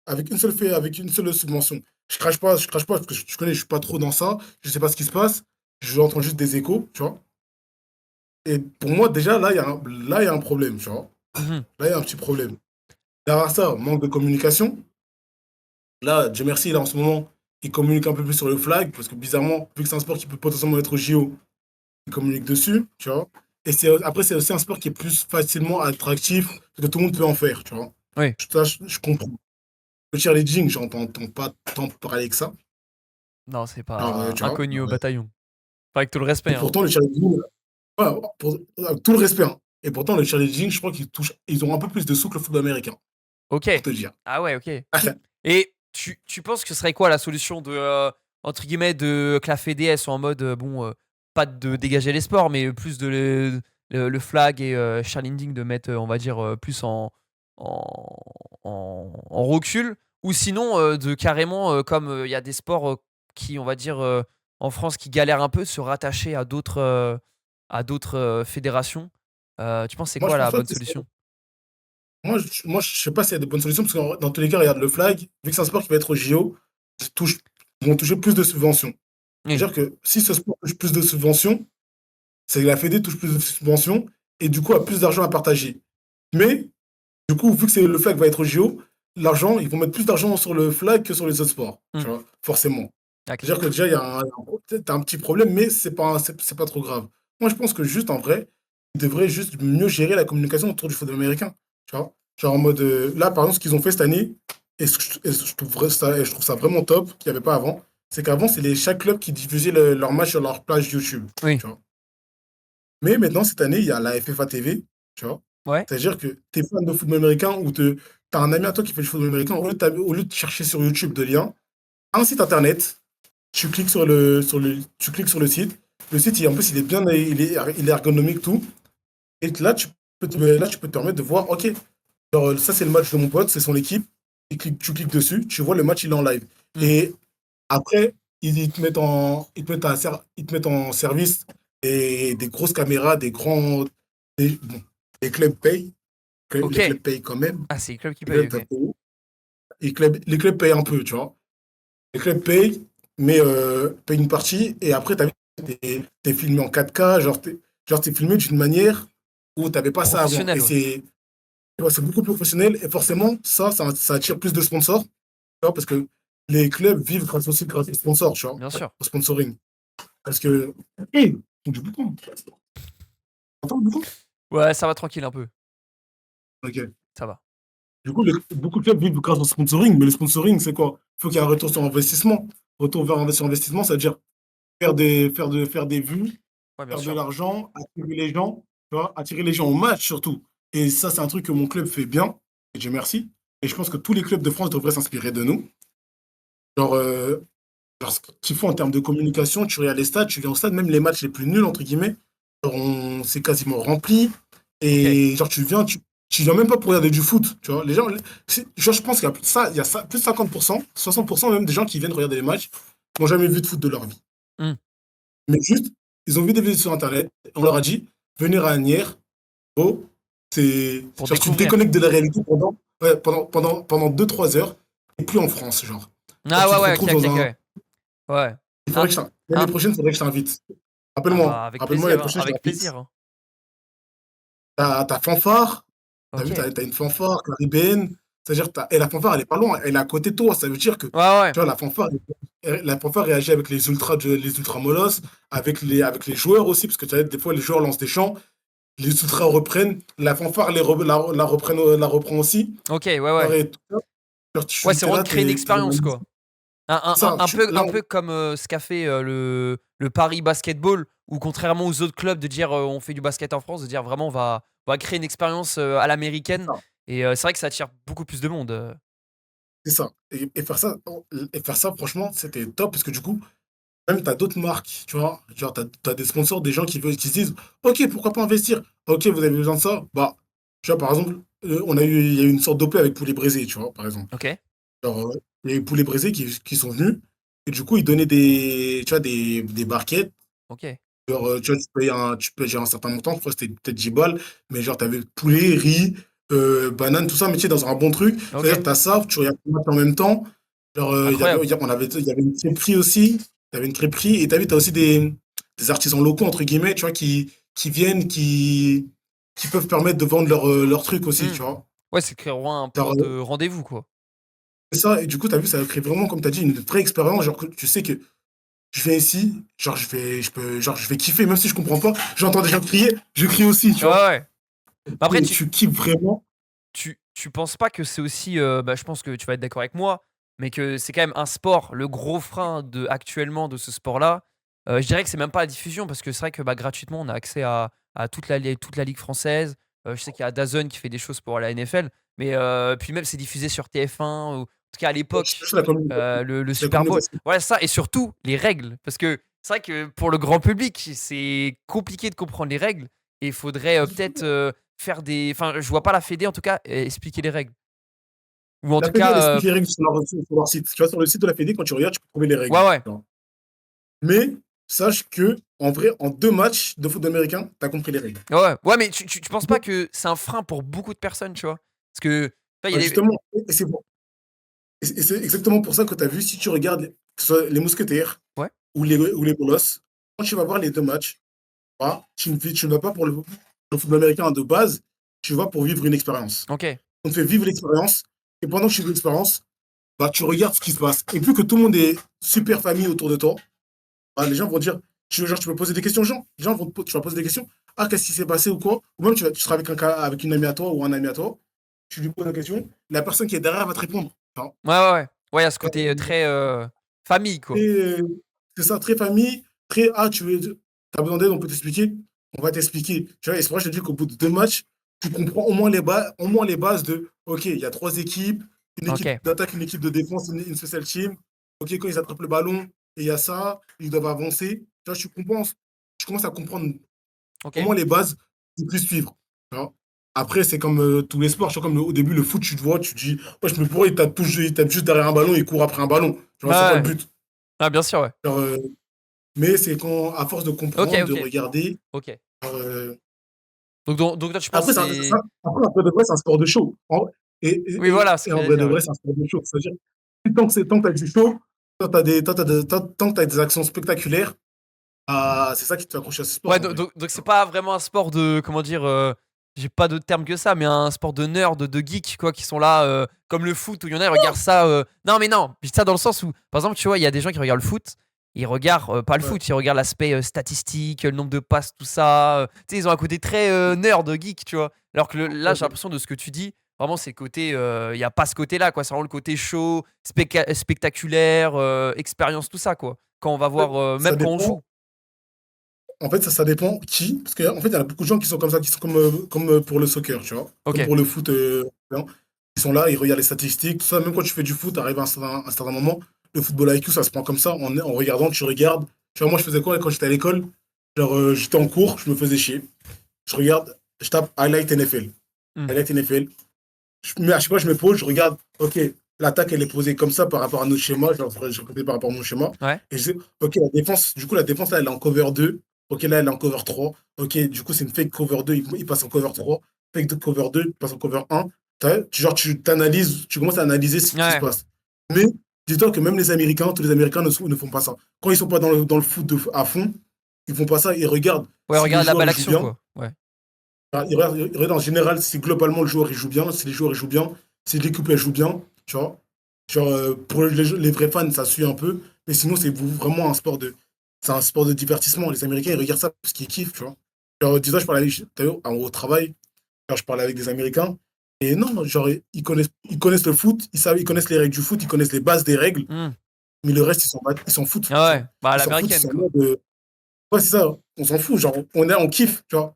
avec une seule subvention. Je crache pas parce que tu connais, je suis pas trop dans ça, je sais pas ce qui se passe, je entends juste des échos, tu vois? Et pour moi, déjà, là, il y a un problème, tu vois? Mmh mh. Là, il y a un petit problème. Derrière ça, manque de communication. Là, Dieu merci, là, en ce moment, ils communiquent un peu plus sur le flag parce que bizarrement, vu que c'est un sport qui peut potentiellement être au JO, ils communiquent dessus, tu vois? Et après, c'est aussi un sport qui est plus facilement attractif parce que tout le monde peut en faire, tu vois? Oui. Je comprends. Le cheerleading, j'entends pas tant parler que ça. Non, c'est Alors, pas tu vois? inconnu au bataillon. Pas avec tout le respect, Et hein. pourtant, le cheerleading, ouais, pour tout le respect, hein. Et pourtant, le cheerleading, je crois ils ont un peu plus de sous que le football américain, OK. pour te dire. Ah ouais, OK. Et tu penses que ce serait quoi la solution entre guillemets, de que la fédé, elle soit en mode, bon, pas de dégager les sports, mais plus de le flag et cheerleading de mettre, on va dire, plus en en recul? Ou sinon, de carrément, comme, il y a des sports, qui, on va dire, en France qui galèrent un peu, se rattacher à d'autres, fédérations? Tu penses c'est Moi, je quoi pense la pas bonne que c'est solution? je sais pas s'il y a de bonnes solutions parce que dans tous les cas, regarde, le flag, vu que c'est un sport qui va être au JO, touche ils vont toucher plus de subventions. Oui, C'est-à-dire que si ce sport touche plus de subventions, c'est que la fédé touche plus de subventions et du coup a plus d'argent à partager. Mais du coup, vu que le flag va être au JO, l'argent, ils vont mettre plus d'argent sur le flag que sur les autres sports, mmh, tu vois? Forcément. OK. C'est-à-dire que déjà, il y a peut-être un petit problème, mais c'est pas trop grave. Moi, je pense que juste en vrai, ils devraient juste mieux gérer la communication autour du football américain, tu vois? Genre en mode, là, par exemple, ce qu'ils ont fait cette année, et je trouve ça vraiment top, qu'il y avait pas avant, c'est qu'avant, chaque club qui diffusait leur match sur leur page YouTube. Oui. Tu vois. Mais maintenant, cette année, il y a la FFA TV. Tu vois. Ouais. C'est-à-dire que tu es fan de football américain ou tu as un ami à toi qui fait du football américain, au lieu de chercher sur YouTube de liens, un site internet, tu cliques sur le site. Le site, en plus, il est bien, il est ergonomique, tout. Et là, tu peux te permettre de voir, OK, genre, ça, c'est le match de mon pote, c'est son équipe. Tu cliques dessus, tu vois le match, il est en live. Mm. Et après, ils te mettent en service des grosses caméras, bon, les clubs payent. Ok. Les clubs payent quand même. Ah, c'est les clubs qui Les payent, clubs ok. payent. Les clubs payent un peu, tu vois. Les clubs payent, mais payent une partie. Et après, t'es filmé en 4K. Genre, t'es filmé d'une manière où t'avais pas ça avant. Professionnel, Et ouais. c'est beaucoup plus professionnel. Et forcément, ça attire plus de sponsors. Tu vois, parce que les clubs vivent grâce aux sponsors, tu vois, Bien sûr. au sponsoring. Parce que. Hé, du bouton. T'entends le bouton? Ouais, ça va tranquille un peu. Ok. Ça va. Du coup, beaucoup de clubs vivent grâce au sponsoring, mais le sponsoring, c'est quoi? Il faut qu'il y ait un retour sur investissement. Retour sur investissement, c'est-à-dire faire des vues, Ouais, bien faire de sûr. l'argent, attirer les gens, tu vois, attirer les gens au match surtout. Et ça, c'est un truc que mon club fait bien, et Dieu merci. Et je pense que tous les clubs de France devraient s'inspirer de nous. Genre, ce qu'il faut en termes de communication, tu regardes les stades, tu viens au stade, même les matchs les plus nuls, entre guillemets, genre, c'est quasiment rempli. Ok. Et genre, tu viens même pas pour regarder du foot, tu vois. Les gens, genre, je pense qu'il y a plus de 50%, 60% même des gens qui viennent regarder les matchs n'ont jamais vu de foot de leur vie. Hmm. Mais juste, ils ont vu des vidéos sur Internet, et on leur a dit, venir à Agnières, oh, Pour genre, tu te découvrir. déconnectes de la réalité pendant 2-3 heures, et plus en France, genre. Genre, Ah tu ouais, te ouais, ok, retrouves ok, dans ok, un. ouais. Ouais. Il Un, faudrait que l'année un- prochaine, il faudrait que je t'invite. Ah Rappelle-moi, bah, avec rappelle-moi l'année plaisir, hein, prochaine, je avec t'invite. plaisir, hein. T'as fanfare, t'as vu, Ok. t'as une fanfare caribéenne, c'est-à-dire, et la fanfare, elle est pas loin, elle est à côté de toi, ça veut dire que, Ouais, ouais. tu vois, la fanfare réagit avec les ultras molosses, avec les joueurs aussi, parce que tu vois, des fois, les joueurs lancent des chants, les ultras reprennent, la fanfare la reprend aussi. Ok, ouais, ouais. Genre, et tout ça, genre, Ouais, c'est t'es vraiment là, de créer une t'es dans la expérience, musique. quoi. Ça, là, Un peu comme ce qu'a fait le Paris Basketball, où contrairement aux autres clubs, de dire on fait du basket en France, de dire vraiment on va créer une expérience à c'est l'américaine. ça. Et c'est vrai que ça attire beaucoup plus de monde. C'est ça. Et faire ça, franchement, c'était top, parce que du coup, même tu as d'autres marques, tu vois. Genre, tu as des sponsors, des gens qui se disent, OK, pourquoi pas investir? OK, vous avez besoin de ça? Bah, tu vois, par exemple, il y a eu une sorte d'OP avec Poulet Braisé, tu vois, par exemple. Ok, Genre, il y a eu Poulet Braisé qui sont venus, et du coup, ils donnaient tu vois, des barquettes. ok, Genre, tu vois, tu payes genre un certain montant, je crois que c'était peut-être 10 balles, mais genre, t'avais poulet, riz, banane, tout ça, mais tu sais, dans un bon truc. C'est-à-dire, ok. t'as ça, tu regardes le match en même temps. Genre, Incroyable. il y avait une crêperie aussi. T'avais une crêperie, et t'as aussi des artisans locaux, entre guillemets, tu vois, qui viennent, qui peuvent permettre de vendre leurs trucs aussi, Hmm. tu vois. Ouais, c'est créer vraiment un Genre, point de rendez-vous, quoi. c'est ça, et du coup, t'as vu, ça crée vraiment, comme t'as dit, une vraie expérience. Genre, que tu sais que je viens ici, genre, je vais kiffer, même si je comprends pas. J'entends des gens crier, je crie aussi, tu Ouais, vois. ouais. Mais après, Et tu kiffes vraiment. tu penses pas que c'est aussi, bah, je pense que tu vas être d'accord avec moi, mais que c'est quand même un sport, le gros frein actuellement de ce sport-là, je dirais que c'est même pas la diffusion parce que c'est vrai que, bah, gratuitement, on a accès à toute la ligue française. Je sais qu'il y a DAZN qui fait des choses pour la NFL, mais puis même c'est diffusé sur TF1 ou en tout cas à Je l'époque, cherche la communication. le La Super Bowl. communication. Voilà, ça et surtout les règles parce que c'est vrai que pour le grand public, c'est compliqué de comprendre les règles et il faudrait, peut-être, faire des enfin, je vois pas la fédé en tout cas, expliquer les règles. Ou en La tout Fédé, elle cas, explique les règles sur leur site. Tu vois, sur le site de la Fédé, quand tu regardes, tu peux trouver les règles. ouais, ouais. Tu vois. Mais sache que, en vrai, en 2 matchs de foot américain, tu as compris les règles. Ouais, ouais. Ouais, mais tu penses pas que c'est un frein pour beaucoup de personnes, tu vois? Parce que, tu vois, il y a des Justement, et c'est exactement pour ça que tu as vu, si tu regardes, que ce soit les Mousquetaires ouais? ou les Bolos, quand tu vas voir les 2 matchs, tu ne vas pas pour le football américain de base, tu vas pour vivre une expérience. OK. On te fait vivre l'expérience, et pendant que tu vis l'expérience, bah, tu regardes ce qui se passe. Et vu que tout le monde est super famille autour de toi, bah, les gens vont dire, genre, tu peux poser des questions aux gens. Les gens tu vas poser des questions. Ah, qu'est-ce qui s'est passé ou quoi? Ou même tu seras avec une amie à toi ou un ami à toi, tu lui poses la question, la personne qui est derrière va te répondre. Tu vois. Ouais, ouais, ouais. Ouais, il y a ce côté, très, Famille, quoi. très, c'est ça, très famille, très, ah, t'as besoin d'aide, on peut t'expliquer, on va t'expliquer. Tu vois, et c'est pour ça que je te dis qu'au bout de 2 matchs, tu comprends au moins les bases de, ok, il y a 3 équipes, une équipe OK. d'attaque, une équipe de défense, une special team. Ok, quand ils attrapent le ballon, et il y a ça, ils doivent avancer. Tu vois, tu commences à comprendre au OK. moins les bases, tu peux suivre. Tu vois. Après, c'est comme tous les sports. Tu vois, comme au début, le foot, tu te vois, tu te dis, ouais, je me pourrais, il tape juste derrière un ballon, il court après un ballon. Tu vois, c'est quoi le Ouais. but? Ah, bien sûr, ouais. Genre, mais c'est quand, à force de OK, comprendre, de OK. regarder. OK. euh, Donc toi, tu penses Après, que c'est après, en vrai de vrai, c'est un sport de show. oui, voilà, ce Et que en j'allais vrai de dire, ouais. vrai, c'est un sport de show. C'est-à-dire, tant que t'as du show, tant que t'as des actions spectaculaires, ah, c'est ça qui te fait accrocher à ce sport, Ouais, en vrai. donc Tu c'est vois. pas vraiment un sport de comment dire, j'ai pas d'autre terme que ça, mais un sport de nerd, de geek quoi, qui sont là, comme le foot où il y en a, ils regardent ça, non mais non, je dis ça dans le sens où, par exemple, tu vois, il y a des gens qui regardent le foot, ils regardent, pas le Ouais, foot, ils regardent l'aspect, statistique, le nombre de passes, tout ça, tu sais, ils ont un côté très, nerd, geek, tu vois? Alors que là, j'ai ouais. l'impression de ce que tu dis, vraiment c'est le côté, il y a pas ce côté-là quoi, c'est vraiment le côté show, spectaculaire, expérience, tout ça quoi. Quand on va En fait, voir, ça même quand on dépend. joue. En fait, ça dépend qui. Parce qu'en fait, il y a beaucoup de gens qui sont comme ça, qui sont comme pour le soccer, tu vois. Comme OK. pour le foot. Non. Ils sont là, ils regardent les statistiques, tout ça. Même quand tu fais du foot, arrive à un certain moment, le football IQ, ça se prend comme ça. En regardant, tu regardes. Tu vois, moi, je faisais quoi quand j'étais à l'école? Genre, j'étais en cours, je me faisais chier. Je regarde, je tape Highlight NFL. Mmh. Highlight NFL. À chaque fois, je me pose, je regarde, ok, l'attaque, elle est posée comme ça par rapport à notre schéma. Je répète par rapport à mon schéma. Ouais. Et je dis, ok, la défense, du coup, la défense, là, elle est en cover 2. Ok, là, elle est en cover 3. Ok, du coup, c'est une fake cover 2, il passe en cover 3. Fake de cover 2, il passe en cover 1. Genre, tu t'analyses, tu commences à analyser ce qui se Ouais. passe. Mais dis-toi que même les Américains, tous les Américains ne font pas ça. Quand ils sont pas dans le foot à fond, ils font pas ça, ils regardent Ouais, si les regarde la joueurs belle ils jouent action, bien. quoi. Ouais. Il regarde en général si globalement le joueur il joue bien, si les joueurs ils jouent bien, si l'équipe elle joue bien, tu vois. Genre, pour les vrais fans, ça suit un peu, mais sinon vraiment c'est un sport de divertissement. Les Américains ils regardent ça parce qu'ils kiffent, tu vois. Genre, disons, t'as vu, au travail, genre, je parlais avec des Américains, et non, genre, ils connaissent le foot, ils connaissent les règles du foot, ils connaissent les bases des règles, Mmh. mais le reste, ils s'en foutent, Ah tu ouais, vois. bah, à Ils s'en foutent, ils l'américaine, sont en quoi. mode, ouais, c'est ça, on s'en fout, genre, on kiffe, tu vois.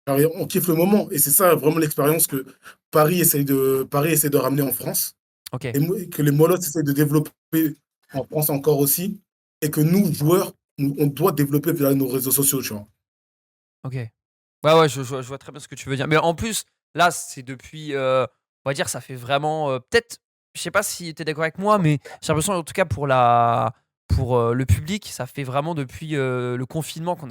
Alors, on kiffe le moment. Et c'est ça vraiment l'expérience que Paris essaie de ramener en France. OK, Et que les Molosses essaient de développer en France encore aussi. Et que nous, joueurs, on doit développer via nos réseaux sociaux, tu vois. OK. Ouais, ouais, je vois très bien ce que tu veux dire. Mais en plus, là, c'est depuis, on va dire, ça fait vraiment, peut-être, je sais pas si tu es d'accord avec moi, mais j'ai l'impression, en tout cas, le public, ça fait vraiment depuis, le confinement qu'on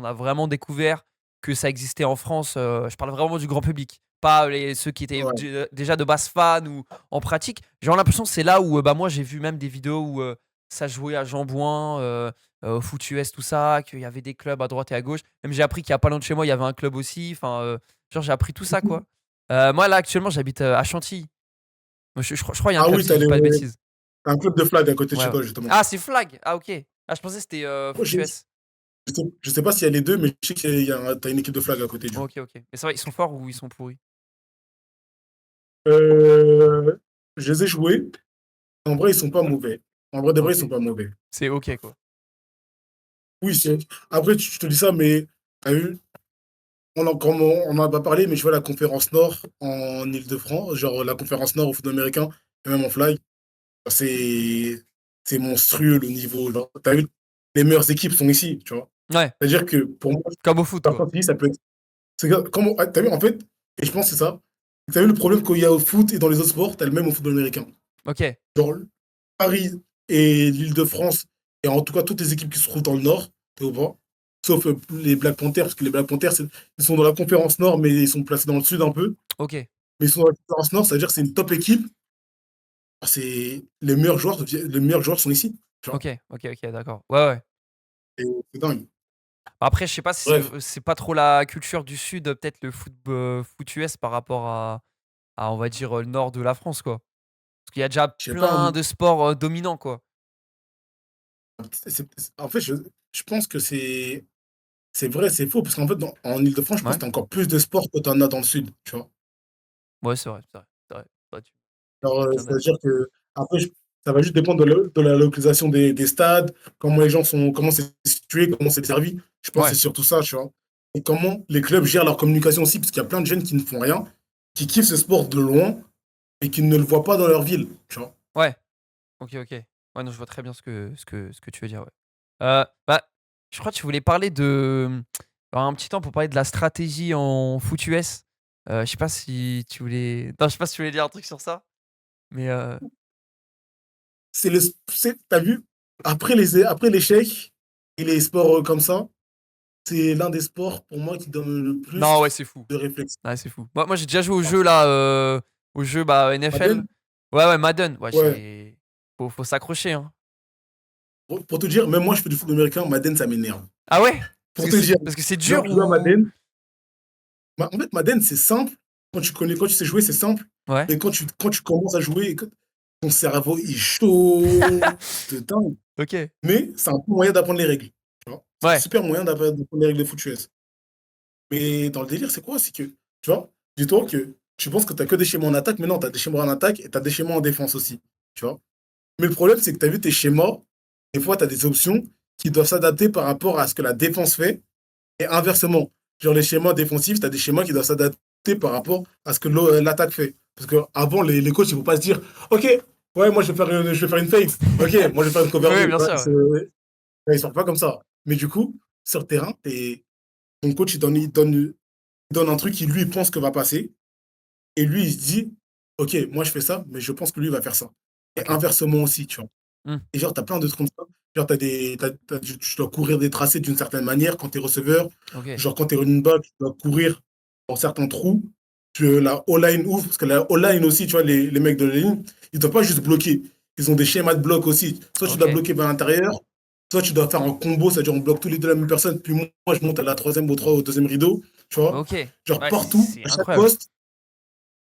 a vraiment découvert que ça existait en France, je parle vraiment du grand public, pas ceux qui étaient Ouais. déjà de base fans ou en pratique. J'ai l'impression que c'est là où, bah, moi, j'ai vu même des vidéos où, ça jouait à Jambouin, au foot US, tout ça, qu'il y avait des clubs à droite et à gauche. Même j'ai appris qu'il y a pas loin de chez moi, il y avait un club aussi. Enfin, genre j'ai appris tout ça, quoi. Moi là actuellement j'habite, à Chantilly. Moi, je crois il y a un Ah club oui, si je dis pas de bêtises. t'as un club de flag à côté de Ouais, chez ouais. toi, justement. Ah c'est Flag? Ah OK. Ah je pensais que c'était, Moi, foot US. je sais pas s'il y a les deux, mais je sais que t'as une équipe de flag à côté, du coup. OK, OK. Mais c'est vrai, ils sont forts ou ils sont pourris? Euh, je les ai joués. En vrai, ils sont pas mauvais. En vrai, de vrai, ils sont OK. pas mauvais. C'est OK, quoi. Oui, après, je te dis ça, mais t'as vu, comme on en a pas parlé, mais je vois la conférence Nord en Île-de-France, genre la conférence Nord au foot américain, et même en fly, c'est c'est monstrueux le niveau. Genre, t'as vu, les meilleures équipes sont ici, tu vois. Ouais, C'est-à-dire que pour moi, comme au foot, faire quoi. Chantilly, ça peut être. T'as vu, en fait, et je pense que c'est ça. T'as vu le problème qu'il y a au foot et dans les autres sports, t'as le même au football américain. OK. Genre, Paris et l'Île-de-France, et en tout cas toutes les équipes qui se trouvent dans le Nord, tu vois, sauf les Black Panthers, parce que les Black Panthers, ils sont dans la conférence Nord, mais ils sont placés dans le Sud un peu. OK. Mais ils sont dans la conférence Nord, c'est-à-dire que c'est une top équipe. Les meilleurs joueurs sont ici, tu vois. OK. OK, OK, d'accord. Ouais, ouais. Et c'est dingue. Après je sais pas si Bref, c'est pas trop la culture du sud, peut-être le foot US par rapport à on va dire, le nord de la France, quoi. Parce qu'il y a déjà je sais pas, plein de sports, dominants, quoi. en fait, je pense que c'est vrai, c'est faux, parce qu'en fait, en Île-de-France, je pense Ouais. que t'as encore plus de sport que t'en as dans le Sud, tu vois. Ouais, c'est vrai, c'est vrai, c'est vrai. Ouais, tu Alors, bien c'est-à-dire d'accord. que, après, Ça va juste dépendre de la localisation des stades, comment les gens sont, comment c'est situé, comment c'est servi. Je pense que Ouais, c'est surtout ça, tu vois. Et comment les clubs gèrent leur communication aussi, parce qu'il y a plein de jeunes qui ne font rien, qui kiffent ce sport de loin et qui ne le voient pas dans leur ville, tu vois. ouais, ok, ok. Ouais, non, je vois très bien ce que tu veux dire, ouais. Bah, je crois que tu voulais parler de. Alors, un petit temps pour parler de la stratégie en foot US. Je sais pas si tu voulais. Non, je sais pas si tu voulais dire un truc sur ça, mais T'as vu, après l'échec et les sports comme ça, c'est l'un des sports pour moi qui donne le non, ouais, plus c'est fou. de réflexion. Ouais, c'est fou. Moi, j'ai déjà joué au jeu là, au jeu bah, NFL. Madden, Ouais, ouais, Madden. Ouais, ouais. faut s'accrocher, hein. Pour te dire, même moi, je fais du foot américain, Madden, ça m'énerve. Ah ouais? Pour te dire, Parce que c'est genre, dur tu vois, ou. Madden, en fait, Madden, c'est simple. Quand tu sais jouer, c'est simple. Ouais. Mais quand tu commences à jouer, et que ton cerveau il chauffe de dingue. Ok. Mais c'est un bon moyen d'apprendre les règles. Tu vois, c'est un Ouais. super moyen d'apprendre les règles de foot US. Mais dans le délire, c'est quoi? C'est que, tu vois, dis-toi que tu penses que tu n'as que des schémas en attaque, mais non, tu as des schémas en attaque et tu as des schémas en défense aussi. Tu vois. Mais le problème, c'est que tu as vu tes schémas, des fois, tu as des options qui doivent s'adapter par rapport à ce que la défense fait. Et inversement, genre les schémas défensifs, tu as des schémas qui doivent s'adapter par rapport à ce que l'attaque fait. Parce qu'avant, les coachs, ils ne vont pas se dire, OK, ouais, moi, je vais faire une fake. OK, moi, je vais faire une cover Oui, 2. bien Ouais, sûr. Ouais. ouais, ils ne sont pas comme ça. Mais du coup, sur le terrain, ton coach, il donne un truc qui, lui, pense que va passer. Et lui, il se dit, OK, moi, je fais ça, mais je pense que lui, il va faire ça. Et Ok. inversement aussi, tu vois. Hmm. Et genre, tu as plein de trucs comme ça. Genre, tu dois courir des tracés d'une certaine manière quand tu es receveur. Ok. Genre, quand tu es running back, tu dois courir dans certains trous. La O-line ouvre, parce que la O-line aussi, tu vois, les mecs de la ligne, ils ne doivent pas juste bloquer. Ils ont des schémas de bloc aussi. Soit tu dois Ok. bloquer vers l'intérieur, soit tu dois faire un combo, c'est-à-dire on bloque tous les deux la même personne, puis moi, je monte à la troisième, au deuxième rideau, tu vois. Ok. Genre, Ouais, partout, c'est incroyable.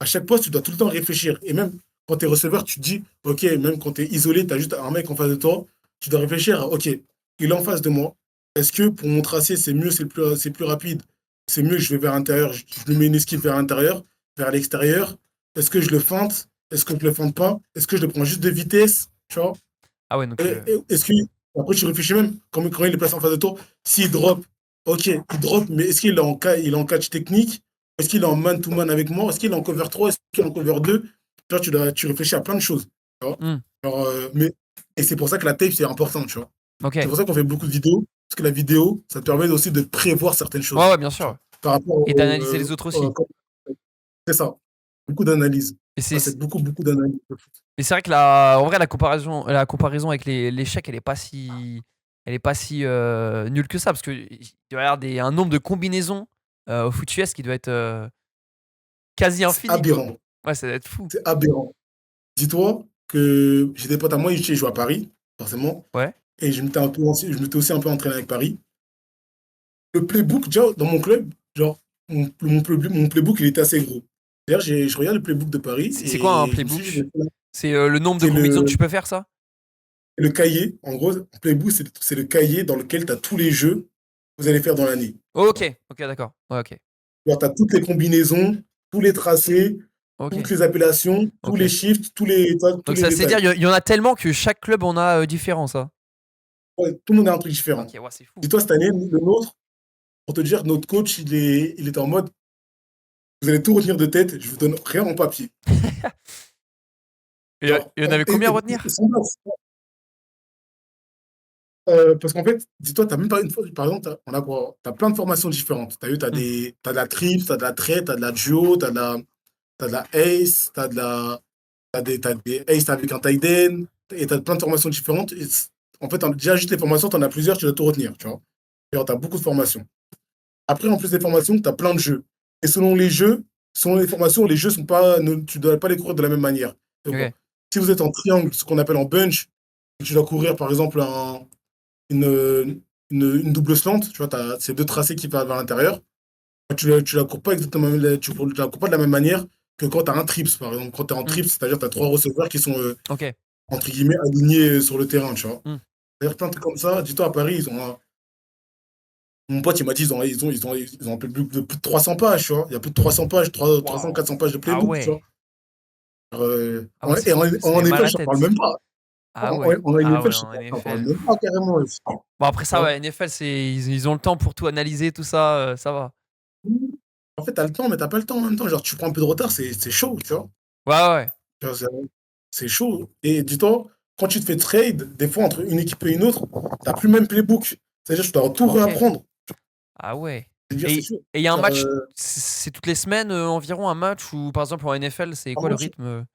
à chaque poste, tu dois tout le temps réfléchir. Et même quand tu es receveur, tu te dis, OK, même quand tu es isolé, tu as juste un mec en face de toi, tu dois réfléchir à, OK, il est en face de moi. Est-ce que pour mon tracé, c'est mieux, c'est plus rapide? C'est mieux, je vais vers l'intérieur, je lui mets une esquive vers l'intérieur, vers l'extérieur. Est-ce que je le feinte? Est-ce que je le feinte pas? Est-ce que je le prends juste de vitesse? Tu vois? Ah ouais, donc. Est-ce que, après, tu réfléchis même, quand il est placé en face de toi, s'il drop, ok, il drop, mais est-ce qu'il est en catch technique? Est-ce qu'il est en man-to-man avec moi? Est-ce qu'il est en cover 3? Est-ce qu'il est en cover 2? Tu vois, tu réfléchis à plein de choses. Tu vois. Hmm. Genre, et c'est pour ça que la tape, c'est important, tu vois. Ok. C'est pour ça qu'on fait beaucoup de vidéos, parce que la vidéo, ça te permet aussi de prévoir certaines Ouais, choses. ouais, bien Tu sûr. vois, par rapport Et d'analyser les autres aussi. c'est ça. Beaucoup d'analyse. Et Ça, c'est c'est beaucoup, beaucoup d'analyse. Et c'est vrai que en vrai, la comparaison avec l'échec, elle est pas si nulle que ça, parce qu'il doit y avoir un nombre de combinaisons au foot US qui doit être quasi C'est infini, quoi. aberrant. Ouais, ça doit être fou. C'est aberrant. Dis-toi que j'ai des potes à moi, ils jouent à Paris, forcément, Ouais. et je m'étais aussi un peu entraîné avec Paris. Le playbook, déjà, dans mon club, genre, mon playbook, il était assez gros. D'ailleurs, je regarde le playbook de Paris C'est quoi un et je me suis dit, playbook? C'est le nombre de c'est combinaisons le, que tu peux faire, ça? le cahier. En gros, le playbook, c'est le cahier dans lequel tu as tous les jeux que vous allez faire dans l'année. Ok, ok, d'accord. Ouais, ok. Tu as toutes les combinaisons, tous les tracés, toutes Ok, les appellations, tous ok. les shifts, tous Donc les ça, c'est dire, détails. il y en a tellement que chaque club en a différent, ça. Ouais, tout le monde a un truc différent. Ok, ouais, c'est fou. Dis-toi, cette année, le nôtre, pour te dire, notre coach, il est en mode, vous allez tout retenir de tête, je vous donne rien en papier. Genre, Il y en avait combien à retenir? sans blague. Parce qu'en fait, dis-toi, tu as même pas une fois, par exemple, on a quoi? Tu as plein de formations différentes. Tu as vu, tu as, Hmm. t'as de la trips, tu as de la trait, tu as de la duo, t'as de la ace, t'as des ace avec un tight end, et tu as plein de formations différentes. En fait, déjà, juste les formations, tu en as plusieurs, tu dois tout retenir, tu vois. Tu as beaucoup de formations. Après, en plus des formations, tu as plein de jeux. Et selon les formations, les jeux sont pas, tu ne dois pas les courir de la même manière. C'est quoi? Ok, Si vous êtes en triangle, ce qu'on appelle en bunch, tu dois courir par exemple une double slant, tu vois, tu as ces deux tracés qui vont vers l'intérieur. Tu la cours pas exactement, tu la cours pas de la même manière que quand tu as un trips, par exemple. Quand tu es en hmm, trips, c'est-à-dire que tu as trois receveurs qui sont, ok. entre guillemets, alignés sur le terrain, tu vois. Hmm. D'ailleurs, plein de trucs comme ça. Dis-toi, à Paris, mon pote, il m'a dit, ils ont un peu plus de 300 pages, tu vois. Il y a plus de 300 pages, 300, Waouh. 400 pages de Ah playbook, tu vois. ouais. Ah ouais, Et ça en met mal école, à la je t'en parle tête. même pas. Ah ouais. En Ah NFL, ouais, je sais en pas, j'en parle NFL. même pas carrément. Tu Bon, après ça, vois. ouais, NFL, ils ont le temps pour tout analyser, tout ça, ça va. En fait, t'as le temps, mais t'as pas le temps en même temps. Genre, tu prends un peu de retard, c'est chaud, tu vois. Ouais, ouais. Tu vois, c'est chaud. Et dis-toi, quand tu te fais trade, des fois, entre une équipe et une autre, t'as plus le même playbook. C'est-à-dire que tu dois tout OK. réapprendre. Ah ouais. C'est-à-dire, c'est Et chaud. il y a un Genre, match, c'est toutes les semaines, environ un match ou par exemple en NFL, c'est en quoi le match, rythme?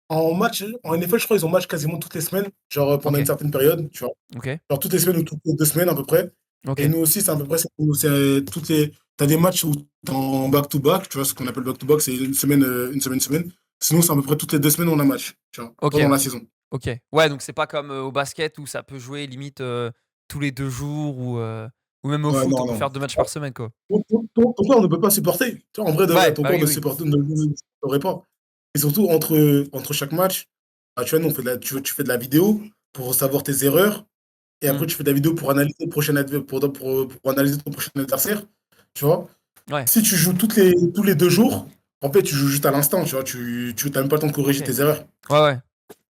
en NFL, je crois qu'ils ont match quasiment toutes les semaines, genre pendant une OK, certaine période, tu vois. OK, Genre toutes les semaines ou toutes les 2 semaines à peu près. Et OK, nous aussi, c'est à peu près, toutes les. T'as des matchs où t'es en back-to-back, tu vois, ce qu'on appelle back-to-back, c'est une semaine. Sinon, c'est à peu près toutes les 2 semaines, on a match, tu vois, OK, pendant la OK, saison. OK. Ouais, donc c'est pas comme, au basket où ça peut jouer limite, tous les 2 jours ou même au Ouais, foot, non, on peut non. faire 2 matchs par semaine, quoi. Ton corps ne peut pas supporter. Tu vois, en vrai, Ouais, ton bah corps oui, ne oui. supporte, ne supporterait pas. Et surtout, entre chaque match, bah, tu vois, nous, tu fais de la vidéo pour savoir tes erreurs. Et après, Mmh. tu fais de la vidéo pour analyser, pour analyser ton prochain adversaire. Tu vois? Ouais, Si tu joues tous les 2 jours, en fait, tu joues juste à l'instant. Tu vois? Tu n'as même pas le temps de corriger OK. tes erreurs. Ouais, ouais.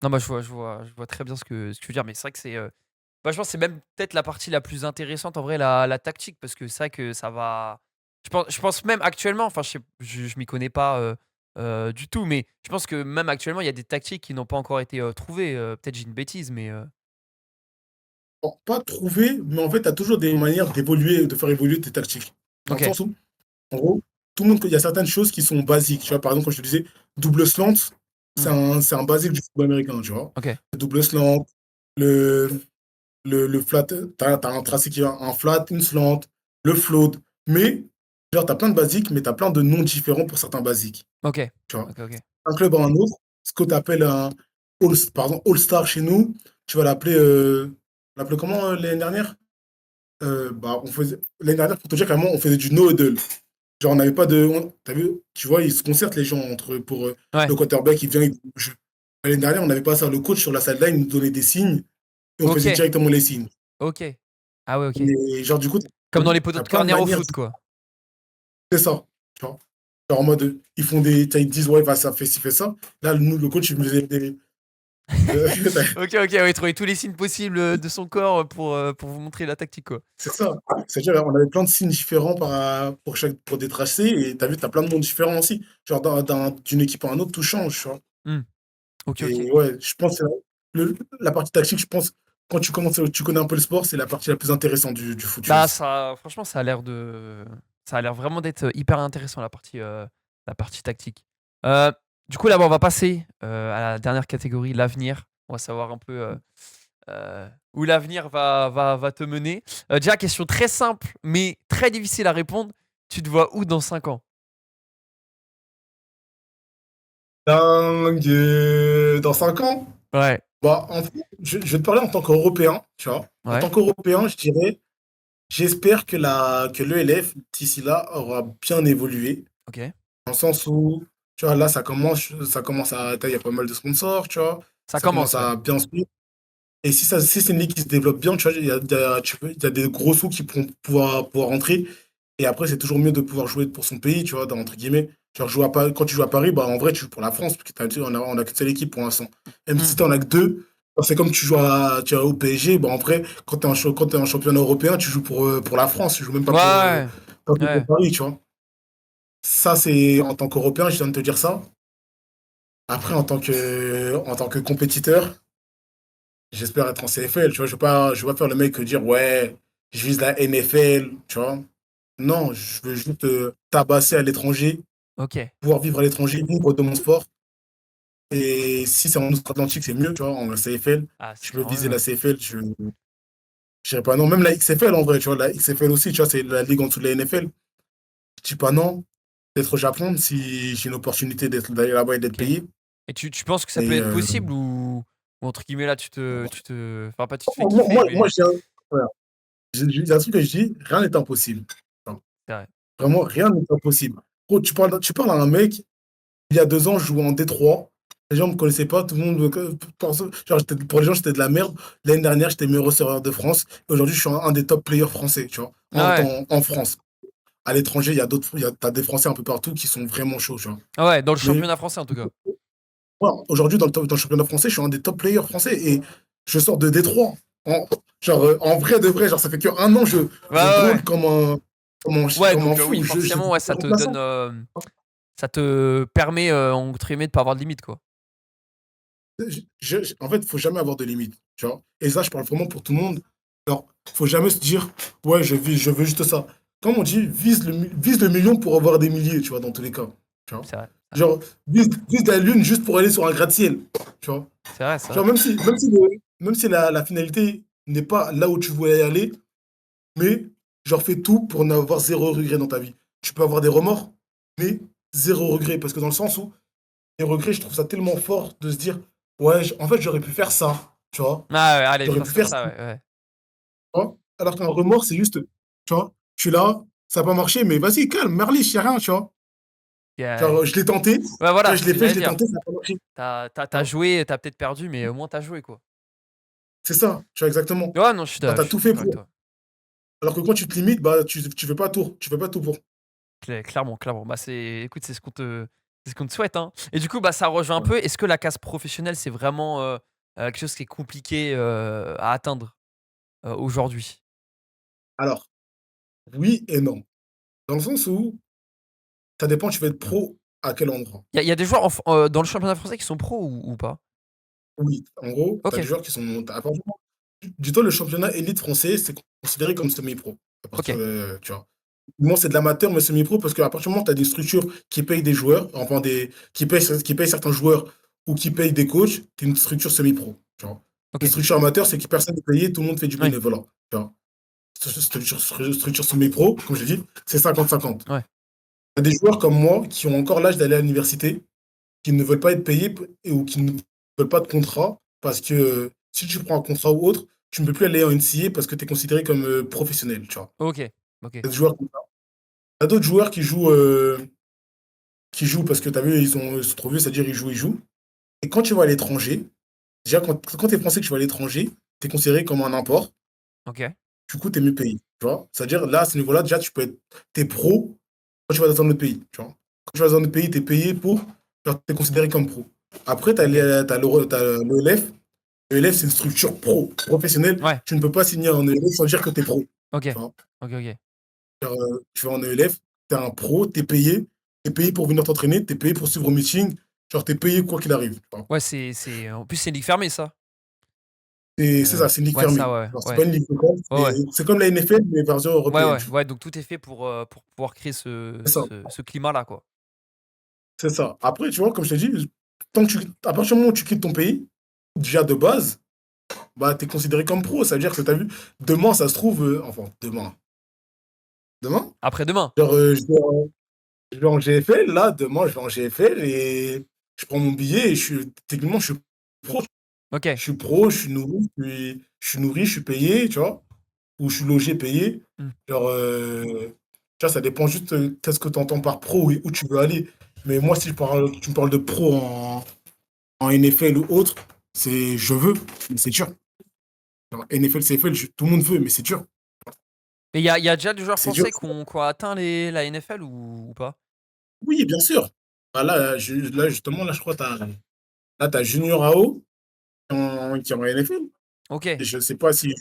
Non, bah, je vois très bien ce que tu veux dire, mais c'est vrai que c'est, bah, je pense que c'est même peut-être la partie la plus intéressante en vrai, la tactique, parce que c'est vrai que ça va je pense même actuellement, enfin je m'y connais pas, du tout, mais je pense que même actuellement, il y a des tactiques qui n'ont pas encore été, trouvées, peut-être j'ai une bêtise, mais Bon, pas trouvé, mais en fait, tu as toujours des manières d'évoluer, de faire évoluer tes tactiques. Dans le OK. sens où, en gros, tout le monde, il y a certaines choses qui sont basiques. Tu vois, par exemple, quand je te disais double slant, Mmh. c'est un basique du football américain, tu vois. OK. Le double slant, le, le flat, t'as un tracé qui a un flat, une slant, le float. Mais, genre, t'as plein de basiques, mais t'as plein de noms différents pour certains basiques. OK. Tu vois. OK, OK. Un club à un autre, ce que tu appelles un All-Star chez nous, tu vas l'appeler comment l'année dernière? Bah, l'année dernière, pour te dire carrément, on faisait du no-huddle. Genre, on n'avait pas de. T'as vu, tu vois, ils se concertent les gens pour Ouais. le quarterback, il vient, il bouge. L'année dernière, on n'avait pas ça. Le coach sur la sideline nous donnait des signes et on faisait OK. directement les signes. OK. Ah ouais, OK. Et genre, du coup, Comme dans les poteaux t'as de plein de corner au manières. foot, quoi. C'est ça. Tu vois. Genre, en mode, ils font ils disent, ouais, bah, ça fait ci, fait ça. Là, nous, le coach, il nous faisait euh, OK, OK, ouais, trouver tous les signes possibles, de son corps, pour vous montrer la tactique, quoi. c'est ça. C'est-à-dire, on avait plein de signes différents pour des tracés, et t'as vu, t'as plein de noms différents aussi. Genre, d'une équipe à un autre, tout change, tu vois. Mmh. OK, OK. Et ouais, je pense que la partie tactique, je pense, quand tu connais un peu le sport, c'est la partie la plus intéressante du foot, je Bah, pense. ça franchement, ça a l'air vraiment d'être, hyper intéressant la partie tactique. Heu, du coup, là, bah, on va passer, à la dernière catégorie, l'avenir. On va savoir un peu, où l'avenir va te mener. Déjà, question très simple, mais très difficile à répondre. Tu te vois où dans 5 ans? Dingue! Dans 5 ans, Ouais, bah, en fait, je vais te parler en tant qu'Européen, tu vois. En ouais, tant qu'Européen, je dirais, j'espère que l'ELF, d'ici là, aura bien évolué. OK. Dans le sens où, tu vois, là, ça commence à, il y a pas mal de sponsors, tu vois, Ça ça commence commence, ouais. à bien se suivre. Et si c'est une ligue qui se développe bien, tu vois, il y a des gros sous qui pourront pouvoir rentrer. Et après, c'est toujours mieux de pouvoir jouer pour son pays, tu vois, entre guillemets. Genre, quand tu joues à Paris, bah, en vrai, tu joues pour la France, parce on a qu'une seule équipe pour l'instant. Même Mmh. si t'en as que deux, bah, c'est comme tu vois, au PSG, bah, en vrai, quand t'es en championnat européen, tu joues pour la France, tu joues même Ouais, ouais, pas ouais. pour Paris, tu vois. Ça, c'est en tant qu'Européen, je viens de te dire ça. Après, en tant que compétiteur, j'espère être en CFL. Tu vois, je vais pas faire le mec dire, ouais, je vise la NFL, tu vois. Non, je veux juste tabasser à l'étranger, OK. pouvoir vivre à l'étranger, vivre de mon sport. Et si c'est en outre-Atlantique, c'est mieux, tu vois, en CFL. Ah, c'est Je veux clairement viser mieux, la ouais. CFL, je dirais pas non. Même la XFL, en vrai, tu vois, la XFL aussi, tu vois, c'est la ligue en dessous de la NFL. Je dis pas non. Peut-être au Japon, si j'ai une opportunité d'aller là-bas et d'être OK. payé. Et tu penses que ça peut Et être possible ou entre guillemets là enfin pas tu te fais moi, kiffer moi, mais voilà. Il y a un truc que je dis, rien n'est impossible. c'est vrai. Vraiment, rien n'est impossible. Gros, tu parles à un mec, il y a 2 ans, je jouais en Détroit. Les gens ne me connaissaient pas, tout le monde genre, pour les gens, j'étais de la merde. L'année dernière, j'étais meilleur receveur de France. Et aujourd'hui, je suis un des top players français, tu vois, Ah ouais. en France. À l'étranger, t'as des Français un peu partout qui sont vraiment chauds, tu vois. Ah ouais, dans le Mais championnat français en tout cas. Moi, aujourd'hui, dans le championnat français, je suis un des top players français et je sors de Détroit. Genre, en vrai de vrai, genre, ça fait qu'un an, Ouais, je ouais, drôle ouais. comme un Donc fou. oui, forcément, ouais, J'étais remplaçant. ça te permet, entre guillemets, de pas avoir de limite, quoi. En fait, il faut jamais avoir de limite, tu vois. Et ça, je parle vraiment pour tout le monde. Alors, faut jamais se dire, ouais, je veux juste ça. Comme on dit, vise le million pour avoir des milliers, tu vois, dans tous les cas. Tu vois. C'est vrai, Genre, vise la lune juste pour aller sur un gratte-ciel, tu vois. c'est vrai, c'est Genre, vrai. même si la finalité n'est pas là où tu voulais aller, mais genre, fais tout pour n'avoir zéro regret dans ta vie. Tu peux avoir des remords, mais zéro regret. Parce que dans le sens où, les regrets, je trouve ça tellement fort de se dire, ouais, en fait, j'aurais pu faire ça, tu vois. Ah ouais, allez, J'aurais pu phrase comme faire ça, ça, tu ouais, ouais. vois. Alors qu'un remords, c'est juste, tu vois, je suis là, ça n'a pas marché, mais vas-y, calme, Merlich, y a rien, tu vois. Et, Genre, je l'ai tenté, tu ouais, vois, voilà, je c'est ce l'ai que fait, j'allais je l'ai dire. tenté, ça n'a pas marché. Tu T'as vois. joué, t'as peut-être perdu, mais au moins t'as joué, quoi. C'est ça, tu vois, exactement. Ouais, non, Genre, je t'as suis tout fait d'accord avec pour. toi. Alors que quand tu te limites, bah, tu fais pas tout. Tu fais pas tout pour. Clairement, clairement. Bah, écoute, c'est ce qu'on te souhaite, hein. Et du coup, bah, ça rejoint un Ouais. peu. Est-ce que la case professionnelle, c'est vraiment quelque chose qui est compliqué à atteindre aujourd'hui? Alors, oui et non. Dans le sens où, ça dépend, tu vas être pro à quel endroit. Il y a des joueurs dans le championnat français qui sont pros ou pas? Oui, en gros, tu as des Ok, joueurs qui sont. Dis-toi, le championnat élite français, c'est considéré comme semi-pro. À partir ok, de, tu vois. Moi, c'est de l'amateur, mais semi-pro, parce qu'à partir du moment où tu as des structures qui payent des joueurs, enfin, qui payent certains joueurs ou qui payent des coachs, tu es une structure semi-pro. Tu vois. ok. Une structure amateur, c'est que personne n'est payé, tout le monde fait du Oui, bénévolat. Tu vois. Structure semi-pro, comme je l'ai dit, c'est 50-50. ouais. Tu as des joueurs comme moi qui ont encore l'âge d'aller à l'université, qui ne veulent pas être payés ou qui ne veulent pas de contrat parce que si tu prends un contrat ou autre, tu ne peux plus aller en NCA parce que tu es considéré comme professionnel, tu vois. Ok, ok. Il y a des joueurs comme ça. Il y a d'autres joueurs qui jouent parce que tu as vu, ils sont trop vieux, c'est-à-dire ils jouent. Et quand tu vas à l'étranger, déjà quand tu es français que tu vas à l'étranger, tu es considéré comme un import, Ok. du coup tu es mieux payé, tu vois. C'est-à-dire là, à ce niveau-là, déjà tu peux être, t'es pro quand tu vas dans un autre pays, tu vois. Quand tu vas dans un autre pays, tu es payé pour, genre, tu es considéré comme pro. Après, tu as Ok. l'ELF. ELF, c'est une structure professionnelle. Ouais. Tu ne peux pas signer en ELF sans dire que tu es pro. Ok. Tu vois. Ok. Ok. Genre, tu vas en ELF, tu es un pro, tu es payé. Tu es payé pour venir t'entraîner, tu es payé pour suivre au meeting. Genre, tu es payé quoi qu'il arrive. Tu vois. Ouais, en plus, c'est une ligue fermée, ça. Et c'est ça, c'est une ligue Ouais, ça, fermée. ouais. Alors, c'est pas Ouais. une ligue locale, Ouais, ouais. c'est comme la NFL, mais version Ouais, européenne. ouais. Tu vois. Ouais, donc tout est fait pour pouvoir créer C'est ça. ce climat-là, quoi. C'est ça. Après, tu vois, comme je t'ai dit, à partir du moment où tu quittes ton pays, déjà de base, bah, tu es considéré comme pro. Ça veut dire que tu as vu, demain, ça se trouve, enfin, demain, Après-demain. genre, je vais en GFL, là, demain, je vais en GFL et je prends mon billet et techniquement, je suis pro. Ok. Je suis pro, je suis nourri, je suis payé, tu vois, ou je suis logé, payé. Hmm. Genre, tu vois, ça dépend juste qu'est-ce que tu entends par pro et où tu veux aller. Mais moi, si tu me parles de pro en NFL ou autre, c'est je veux, mais c'est dur. Genre, NFL, CFL, tout le monde veut, mais c'est dur. Et il y a déjà des joueurs C'est dur. français qui ont atteint la NFL ou pas? Oui, bien sûr. Bah là, là, justement, là, je crois que t'as Junior AO qui est en NFL. Ok. Et je sais pas si.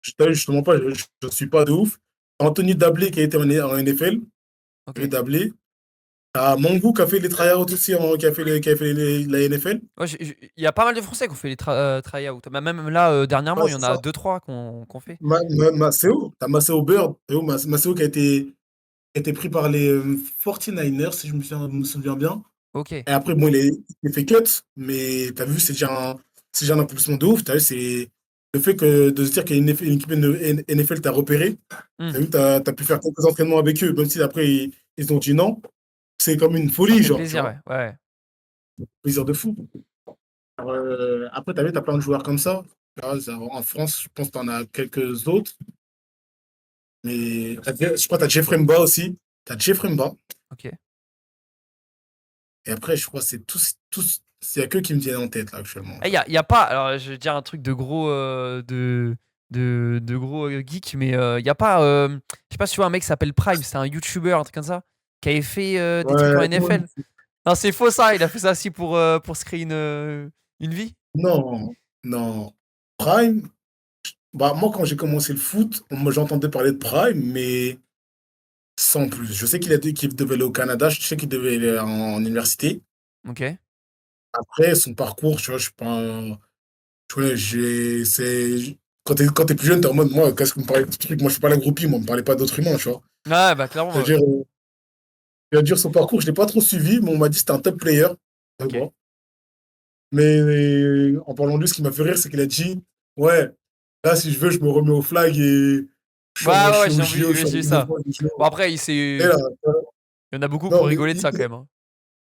Justement pas, je ne suis pas de ouf. Anthony Dablé qui a été en NFL. Ok. Le Dablé. T'as Mangou qui a fait les tryouts aussi, qui a fait la NFL. Ouais, il y a pas mal de Français qui ont fait les try-out. Même là, dernièrement, Ouais, il y en c'est a ça. deux trois qu'on fait. Maceo. T'as Maceo Bird. Maceo qui a été pris par les 49ers, si je me souviens bien. Ok. Et après, bon, il est fait cut, mais t'as vu, c'est déjà un accomplissement de ouf. T'as vu, c'est le fait de se dire qu'une une équipe NFL t'a repéré. Hmm. T'as vu, t'as pu faire quelques entraînements avec eux, même si après, ils ont dit non. C'est comme une Ça folie, fait genre, tu plaisir, vois. ouais. Ouais. Plaisir de fou. Alors, après, t'as vu, t'as plein de joueurs comme ça. Là, en France, je pense que t'en as quelques autres. Mais je crois que t'as Jeffrey Mba aussi. T'as Jeffrey Mba. Ok. Et après, je crois que c'est il y a que qui me viennent en tête, là, actuellement. Eh, y a pas. Alors, je vais dire un truc de gros, de gros geek, mais y a pas. Je sais pas si tu vois un mec qui s'appelle Prime, c'est un YouTuber, un truc comme ça, qui avait fait des trucs en Ouais, NFL. Non, c'est faux ça. Il a fait ça aussi pour se créer une vie. Non, non. Prime, bah, moi, quand j'ai commencé le foot, moi, j'entendais parler de Prime, mais sans plus. Je sais qu'il devait aller au Canada, je sais qu'il devait aller en université. Ok. Après, son parcours, tu vois, je suis pas tu vois, quand t'es plus jeune, t'es en mode, moi, qu'est-ce que me parlait de ce truc? Moi, je suis pas la groupie, moi, on me parlait pas d'autres humains, tu vois. Ouais, bah clairement. Ouais. C'est-à-dire, son parcours, je l'ai pas trop suivi, mais on m'a dit que c'était un top player. Mais Ok. bon. Mais en parlant de lui, ce qui m'a fait rire, c'est qu'il a dit, ouais, là, si je veux, je me remets au flag et Ouais, je ouais, suis au JO, je suis en j'ai vu équipe de ça. France, je suis Bon, au- après, Et là, il y en a beaucoup non, pour mais rigoler de ça quand même. Hein.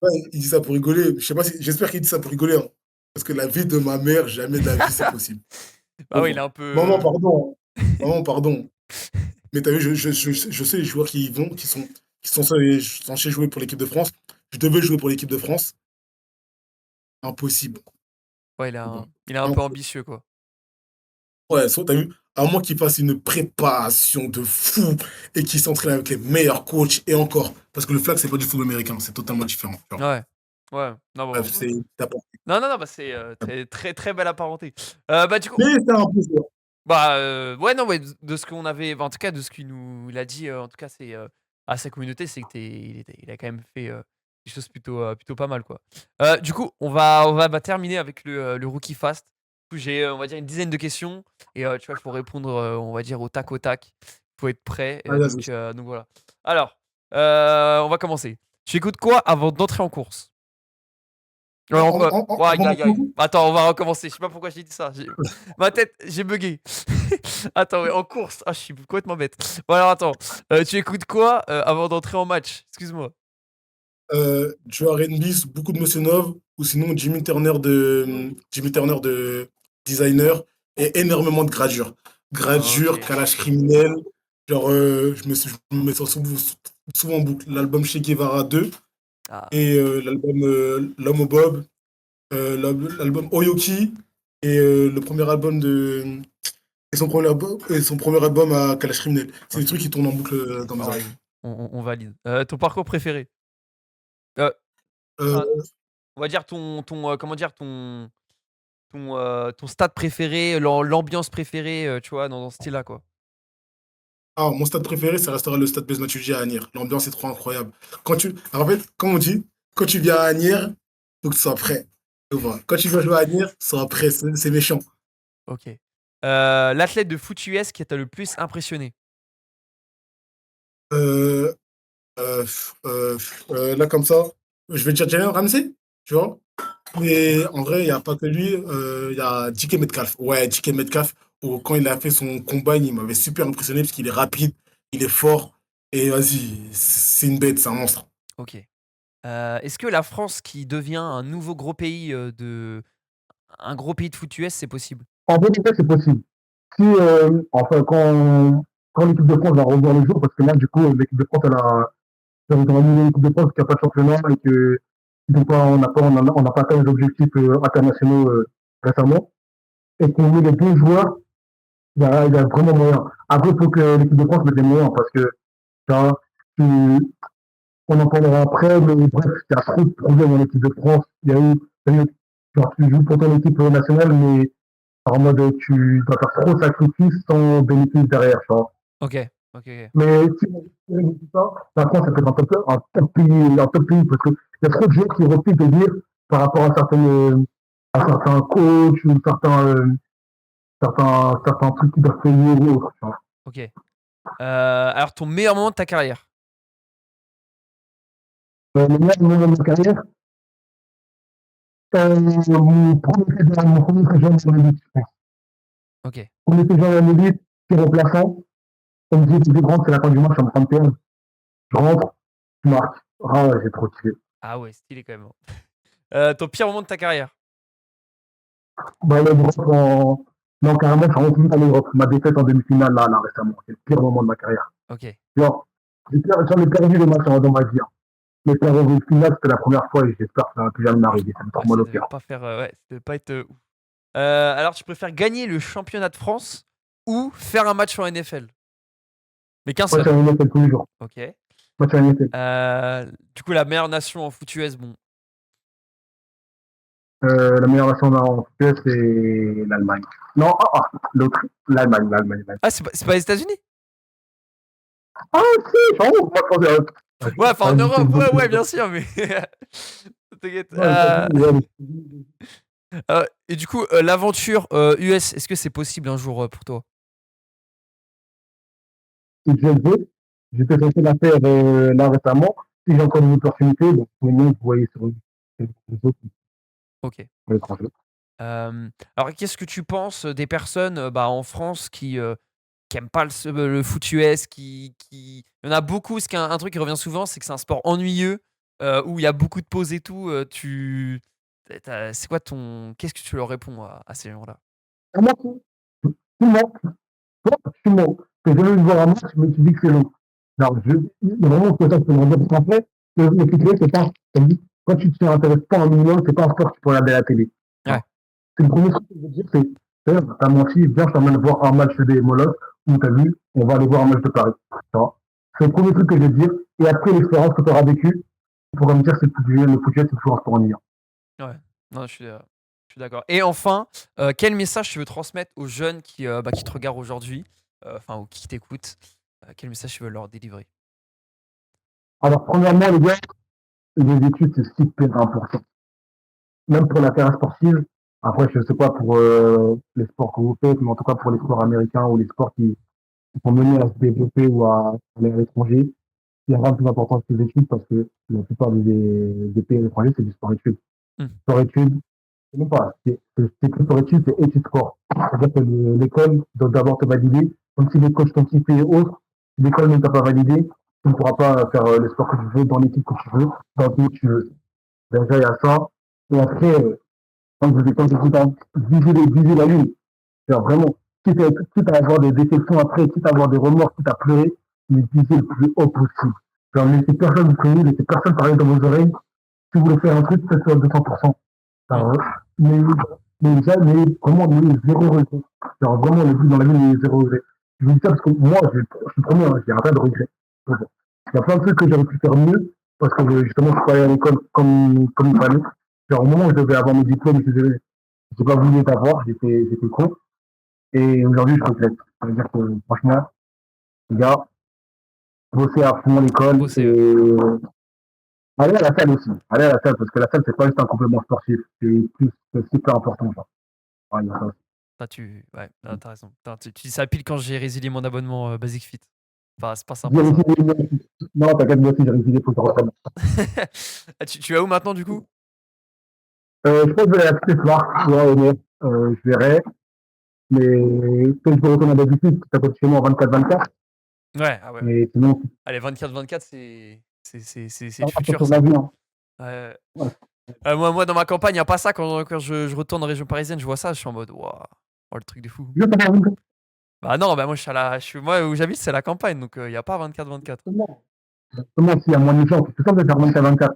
ouais, il dit ça pour rigoler. Je sais pas si, j'espère qu'il dit ça pour rigoler, hein. Parce que la vie de ma mère, jamais de la vie, c'est possible. Bah oui, il est Pauvre. un Maman, peu. pardon. Maman, pardon. Mais t'as vu, je sais les joueurs qui sont censés jouer pour l'équipe de France. Je devais jouer pour l'équipe de France. Impossible. Ouais, il est un peu ambitieux, quoi. Ouais, soit t'as vu, à moins qu'il fasse une préparation de fou et qu'il s'entraîne avec les meilleurs coachs et encore. Parce que le flag, c'est pas du football américain, c'est totalement différent. Tu vois. Ouais. Ouais. Non, Bref, bon. c'est. Non, non, non, bah c'est très, très, très belle apparenté. Bah, du coup, Mais c'est un peu ça. bah, ouais, non, ouais, de ce qu'on avait, bah, en tout cas, de ce qu'il nous il a dit, en tout cas, c'est à sa communauté, c'est que il a quand même fait des choses plutôt pas mal, quoi. Du coup, bah, terminer avec le Rookie Fast. Du coup, j'ai, on va dire, une dizaine de questions et tu vois, il faut répondre, on va dire, au tac au tac. Il faut être prêt. Ah, Donc voilà. Alors, on va commencer. Tu écoutes quoi avant d'entrer en course? Ouais, aïe, avant mon aïe, aïe. coup, Attends, on va recommencer. Je sais pas pourquoi j'ai dit ça. Ma tête, j'ai bugué. Attends, ouais, en course. Ah, je suis complètement bête. Bon, alors attends. Tu écoutes quoi avant d'entrer en match? Excuse-moi. du R&B, beaucoup de Motionov, ou sinon Jimmy Turner de designer, et énormément de gradure. Gradure, Ok. calage criminel. Genre, je me mets ça souvent en boucle. L'album Che Guevara 2 Ah, et l'album L'Homme au Bob, l'album Oyoki et le premier album de. Et son premier album à Kalash Criminel. C'est des ok. trucs qui tournent en boucle dans mes Bah, oreilles. on valide. Ton parcours préféré? Euh, Euh, enfin, on va dire comment dire, ton stade préféré, l'ambiance préférée, tu vois, dans ce style-là, quoi. mon stade préféré, ça restera le stade Blaise Matuidi à Agnières. L'ambiance est trop incroyable. En fait, comme on dit, quand tu viens à Agnières, faut que tu sois prêt. Tu vois. Quand tu vas jouer à Agnières, tu seras prêt. C'est méchant. Ok. L'athlète de foot US qui t'a le plus impressionné? Euh, là, comme ça, je vais dire Jalen Ramsey, tu vois. Mais en vrai, il n'y a pas que lui. Il y a DK Metcalf. Ouais, DK Metcalf, quand il a fait son combat, il m'avait super impressionné parce qu'il est rapide, il est fort. Et vas-y, c'est une bête, c'est un monstre. Ok. Est-ce que la France qui devient un gros pays de foot US, c'est possible? En vérité, c'est possible. Si, enfin, quand l'équipe de France va revoir le jour, parce que là, du coup, l'équipe de France, elle a annulé l'équipe de France qui n'a pas de championnat et que, donc, on n'a pas atteint les objectifs internationaux récemment, et qu'on met les bons joueurs, il y a vraiment moyen. Après, il faut que l'équipe de France mette les moyens, parce que, tu vois, on en parlera après, mais bref, il y a trop de problèmes en équipe de France. Genre, tu joues pour ton équipe nationale, mais en mode, tu dois faire trop de sacrifices sans bénéfice derrière, tu vois. Ok, ok, ok. Mais si on dit ça, la France, ça peut être un top pays, parce qu'il y a trop de gens qui refusent de dire par rapport à certains coachs ou certains trucs qui doivent payer ou autres, tu vois. Ok. Alors, ton meilleur moment de ta carrière? Le meilleur moment de ma carrière, mon premier séjour en élite, je pense. Ok. Premier séjour en élite, c'est remplaçant. On me dit, le plus grand, c'est la fin du match en 31. Je rentre, je marque. Ah ouais, j'ai trop kiffé. Ah ouais, stylé quand même. Ton pire moment de ta carrière? Bah, l'Europe non, carrément, je rentre à l'Europe. Ma défaite en demi-finale, là, récemment. C'est le pire moment de ma carrière. Ok. Genre, j'en ai perdu le match dans ma vie. Hein. Mais faire une finale, c'était la première fois et j'espère que ça va plus jamais m'arriver. Ça me fait Ouais, trop mal ça au devait cœur. pas faire, ouais, ça devait pas être ouf. Alors, tu préfères gagner le championnat de France ou faire un match en NFL? Mais qu'un Moi, seul. c'est un NFL tous les jours. Ok. Moi, c'est un NFL. Du coup, la meilleure nation en foot US, bon, La meilleure nation en football, c'est l'Allemagne. Non, l'autre, l'Allemagne. Ah, c'est pas les États-Unis? Ah, si, moi, je pensais, Ouais, enfin en vas-y, Europe, c'est ouais, bon. ouais, bien sûr, mais. T'inquiète. Ouais, les États-Unis, ouais, Et du coup, l'aventure US, est-ce que c'est possible un jour pour toi? si je le veux, j'étais censé la faire là récemment. Si j'ai encore une opportunité, donc maintenant, vous voyez sur les autres, Ok. sur l'étranger. Alors, qu'est-ce que tu penses des personnes en France qui aiment pas le foot US, Il y en a beaucoup, ce qui est un truc qui revient souvent, c'est que c'est un sport ennuyeux, où il y a beaucoup de pauses et tout. C'est quoi Qu'est-ce que tu leur réponds à ces gens-là? À moi, tout le monde, tout le monde. Que je veux voir un match, mais tu dis que c'est long. Alors, il y a vraiment que ça que je me dire. Parce qu'en fait, le football, c'est pas, comme dit, quand tu t'y intéresses pas un minimum, c'est pas un sport que tu peux regarder à la télé. Ouais. C'est le premier truc que je veux dire, c'est, t'as menti, viens, je t'emmène voir un match des Molosses, où t'as vu, on va aller voir un match de Paris. Tu vois. C'est le premier truc que je veux dire. Et après l'expérience que tu auras vécue, tu pourras me dire si le football, c'est toujours un sport ennuyant. Ouais, non, je suis d'accord. Et enfin, quel message tu veux transmettre aux jeunes qui te regardent aujourd'hui, enfin, ou qui t'écoutent? Quel message tu veux leur délivrer? Alors, premièrement, les gars, les études, c'est super important. Même pour la carrière sportive, après, je ne sais pas pour les sports que vous faites, mais en tout cas pour les sports américains ou les sports qui sont menés à se développer ou à aller à l'étranger, il y a rien de plus important que les études parce que la plupart des pays étrangers, c'est du sport-études. Hmm. Sport-études, c'est même pas, c'est plus sport-études, c'est études-sport. C'est-à-dire que l'école doit d'abord te valider, même si les coachs t'ont kiffé et autres, si l'école ne t'a pas validé, tu ne pourras pas faire le sport que tu veux, dans l'équipe que tu veux, dans le pays que tu veux. Déjà, il y a ça. Et après, quand je dis viser la lune, genre vraiment, quitte à avoir des déceptions après, quitte à avoir des remords, quitte à pleurer, mais viser le plus haut possible. Genre, laissez personne vous crier, laissez personne parler dans vos oreilles. Si vous voulez faire un truc, faites-le à 200%. Alors, mais, mais vraiment, mais zéro regret. Genre, vraiment, le but dans la vie, il est zéro regret. Je vous dis ça parce que moi, je suis premier, hein, j'ai rien de regret. Il y a plein de trucs que j'aurais pu faire mieux, parce que justement, je suis pas allé à l'école comme il fallait. Genre, au moment où je devais avoir mes diplômes, je n'ai pas voulu les avoir, j'étais con. Et aujourd'hui, je regrette. Ça veut dire que, franchement, les gars, bosser à fond l'école Bosser, et aller à la salle aussi. Aller à la salle, parce que la salle, c'est pas juste un complément sportif. C'est super important, ça. Ouais, il y a ça aussi. Ouais, t'as raison. Putain, tu dis ça pile quand j'ai résilié mon abonnement Basic Fit. Enfin, c'est pas J'ai sympa ça. résilié, non, t'inquiète, moi aussi, j'ai résilié, faut que je reprenne. Tu vas où maintenant du coup? Je pense que je vais aller à la petite marque, ouais, honnête. Je verrai. Mais peut-être que je vais retourner à d'habitude, ça coûte chez moi en 24-24. Ouais, ah ouais. Mais sinon, Allez, 24-24, c'est c'est le un peu futur sur ça. la vie, hein. Ouais. Ouais. Moi, dans ma campagne, il n'y a pas ça. Quand je retourne en région parisienne, je vois ça, je suis en mode, waouh, oh, le truc de fou. Juste avant une Bah non, bah moi, moi où j'habite, c'est la campagne, donc il n'y a pas 24-24. Justement, s'il y a moins de gens, c'est tout ça de faire 24-24.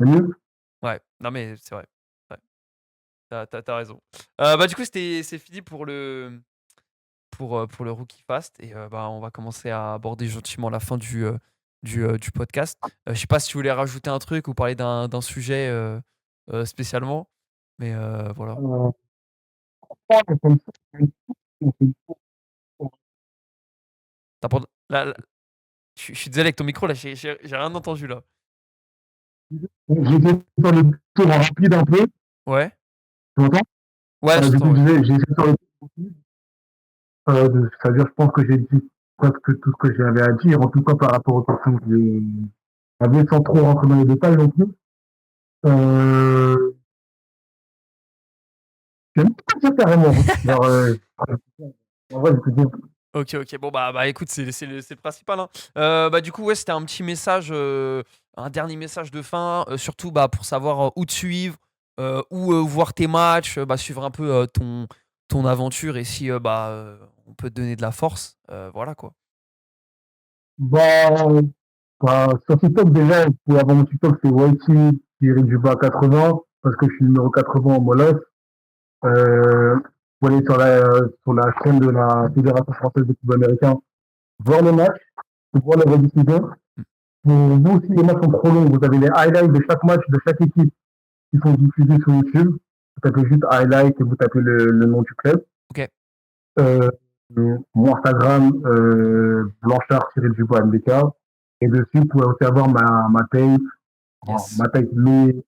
C'est mieux. Ouais, non mais c'est vrai. Ouais, t'as raison. Du coup, c'est fini pour le Rookie Fast. Et on va commencer à aborder gentiment la fin du podcast. Je sais pas si tu voulais rajouter un truc ou parler d'un sujet spécialement. Mais voilà. Comme ça, T'as pas- là, je suis désolé avec ton micro, là, j'ai rien entendu là. j'étais sur le tour rapide un peu, Ouais? tu m'entends? Ouais, Du j'entends, coup, ouais. j'ai essayé sur le tour rapide. C'est-à-dire, je pense que j'ai dit presque tout ce que j'avais à dire, en tout cas par rapport aux questions que j'avais, sans trop rentrer dans les détails non plus. Euh, je n'aime pas dire carrément. Genre, en vrai, je peux dire, Ok. Bon, écoute, c'est le principal, hein. Du coup, ouais, c'était un petit message, un dernier message de fin, surtout pour savoir où te suivre, où voir tes matchs, suivre un peu ton aventure et si on peut te donner de la force. Voilà quoi. bah, sur TikTok, déjà, vous pouvez avoir mon TikTok, c'est YT-du-bas 80, parce que je suis numéro 80 en Molosse. Vous pouvez aller sur la chaîne de la Fédération française de football américain, voir les matchs, voir les rediffusions. Pour vous, si les matchs sont trop longs, vous avez les highlights de chaque match, de chaque équipe qui sont diffusés sur YouTube. Vous tapez juste highlight et vous tapez le nom du club. Ok. Mon Instagram, Blanchard-du-bas MBK. Et dessus, vous pouvez aussi avoir ma tape, Yes. ma tape, mon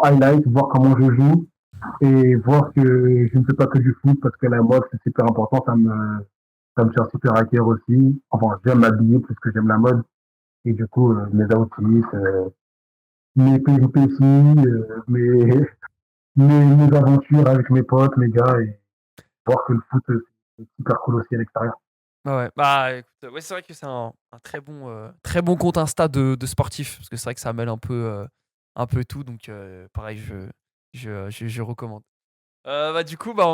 highlight, voir comment je joue et voir que je ne fais pas que du foot parce que la mode, c'est super important. Ça me tient super à cœur aussi. Enfin, j'aime m'habiller plus que j'aime la mode. Et du coup, mes outfits, mes péripéties, mes aventures avec mes potes, mes gars, et voir que le foot, c'est super cool aussi à l'extérieur. Ouais. Bah écoute, ouais, c'est vrai que c'est un très bon compte Insta de sportif, parce que c'est vrai que ça mêle un peu tout, donc pareil, je recommande. Bah, du coup, bah,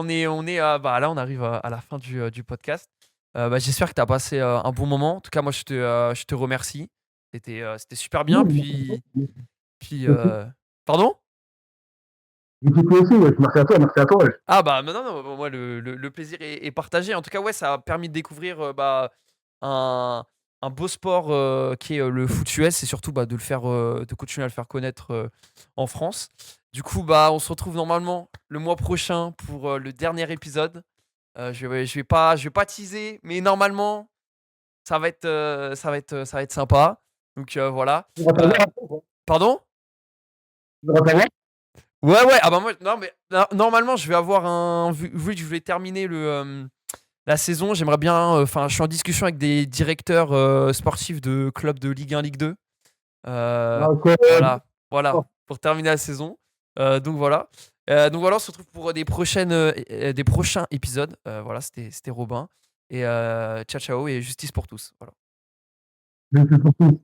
bah, là, on arrive à la fin du podcast. Bah, j'espère que tu as passé un bon moment. En tout cas, moi, je te remercie. C'était super bien. Puis pardon? Et puis toi aussi, wesh. Merci à toi, wesh. Ah, bah, non, non, non, moi, le plaisir est partagé. En tout cas, ouais, ça a permis de découvrir bah, un, un beau sport qui est le foot US et surtout bah, de continuer à le faire connaître en France. Du coup, bah, on se retrouve normalement le mois prochain pour le dernier épisode. Je vais pas teaser, mais normalement, ça va être sympa. Donc voilà. Tu vas Euh, t'avoir après, quoi. pardon? Tu vas t'avoir. Ouais, ouais. Ah bah moi, non, mais normalement, je vais avoir vu que je vais terminer la saison. J'aimerais bien. Enfin, je suis en discussion avec des directeurs sportifs de clubs de Ligue 1, Ligue 2. Ah, ok. Voilà, voilà, pour terminer la saison. Donc voilà. Donc voilà, on se retrouve pour des prochains épisodes. Voilà, c'était Robin. Et ciao, ciao et justice pour tous. Voilà. Merci pour tout.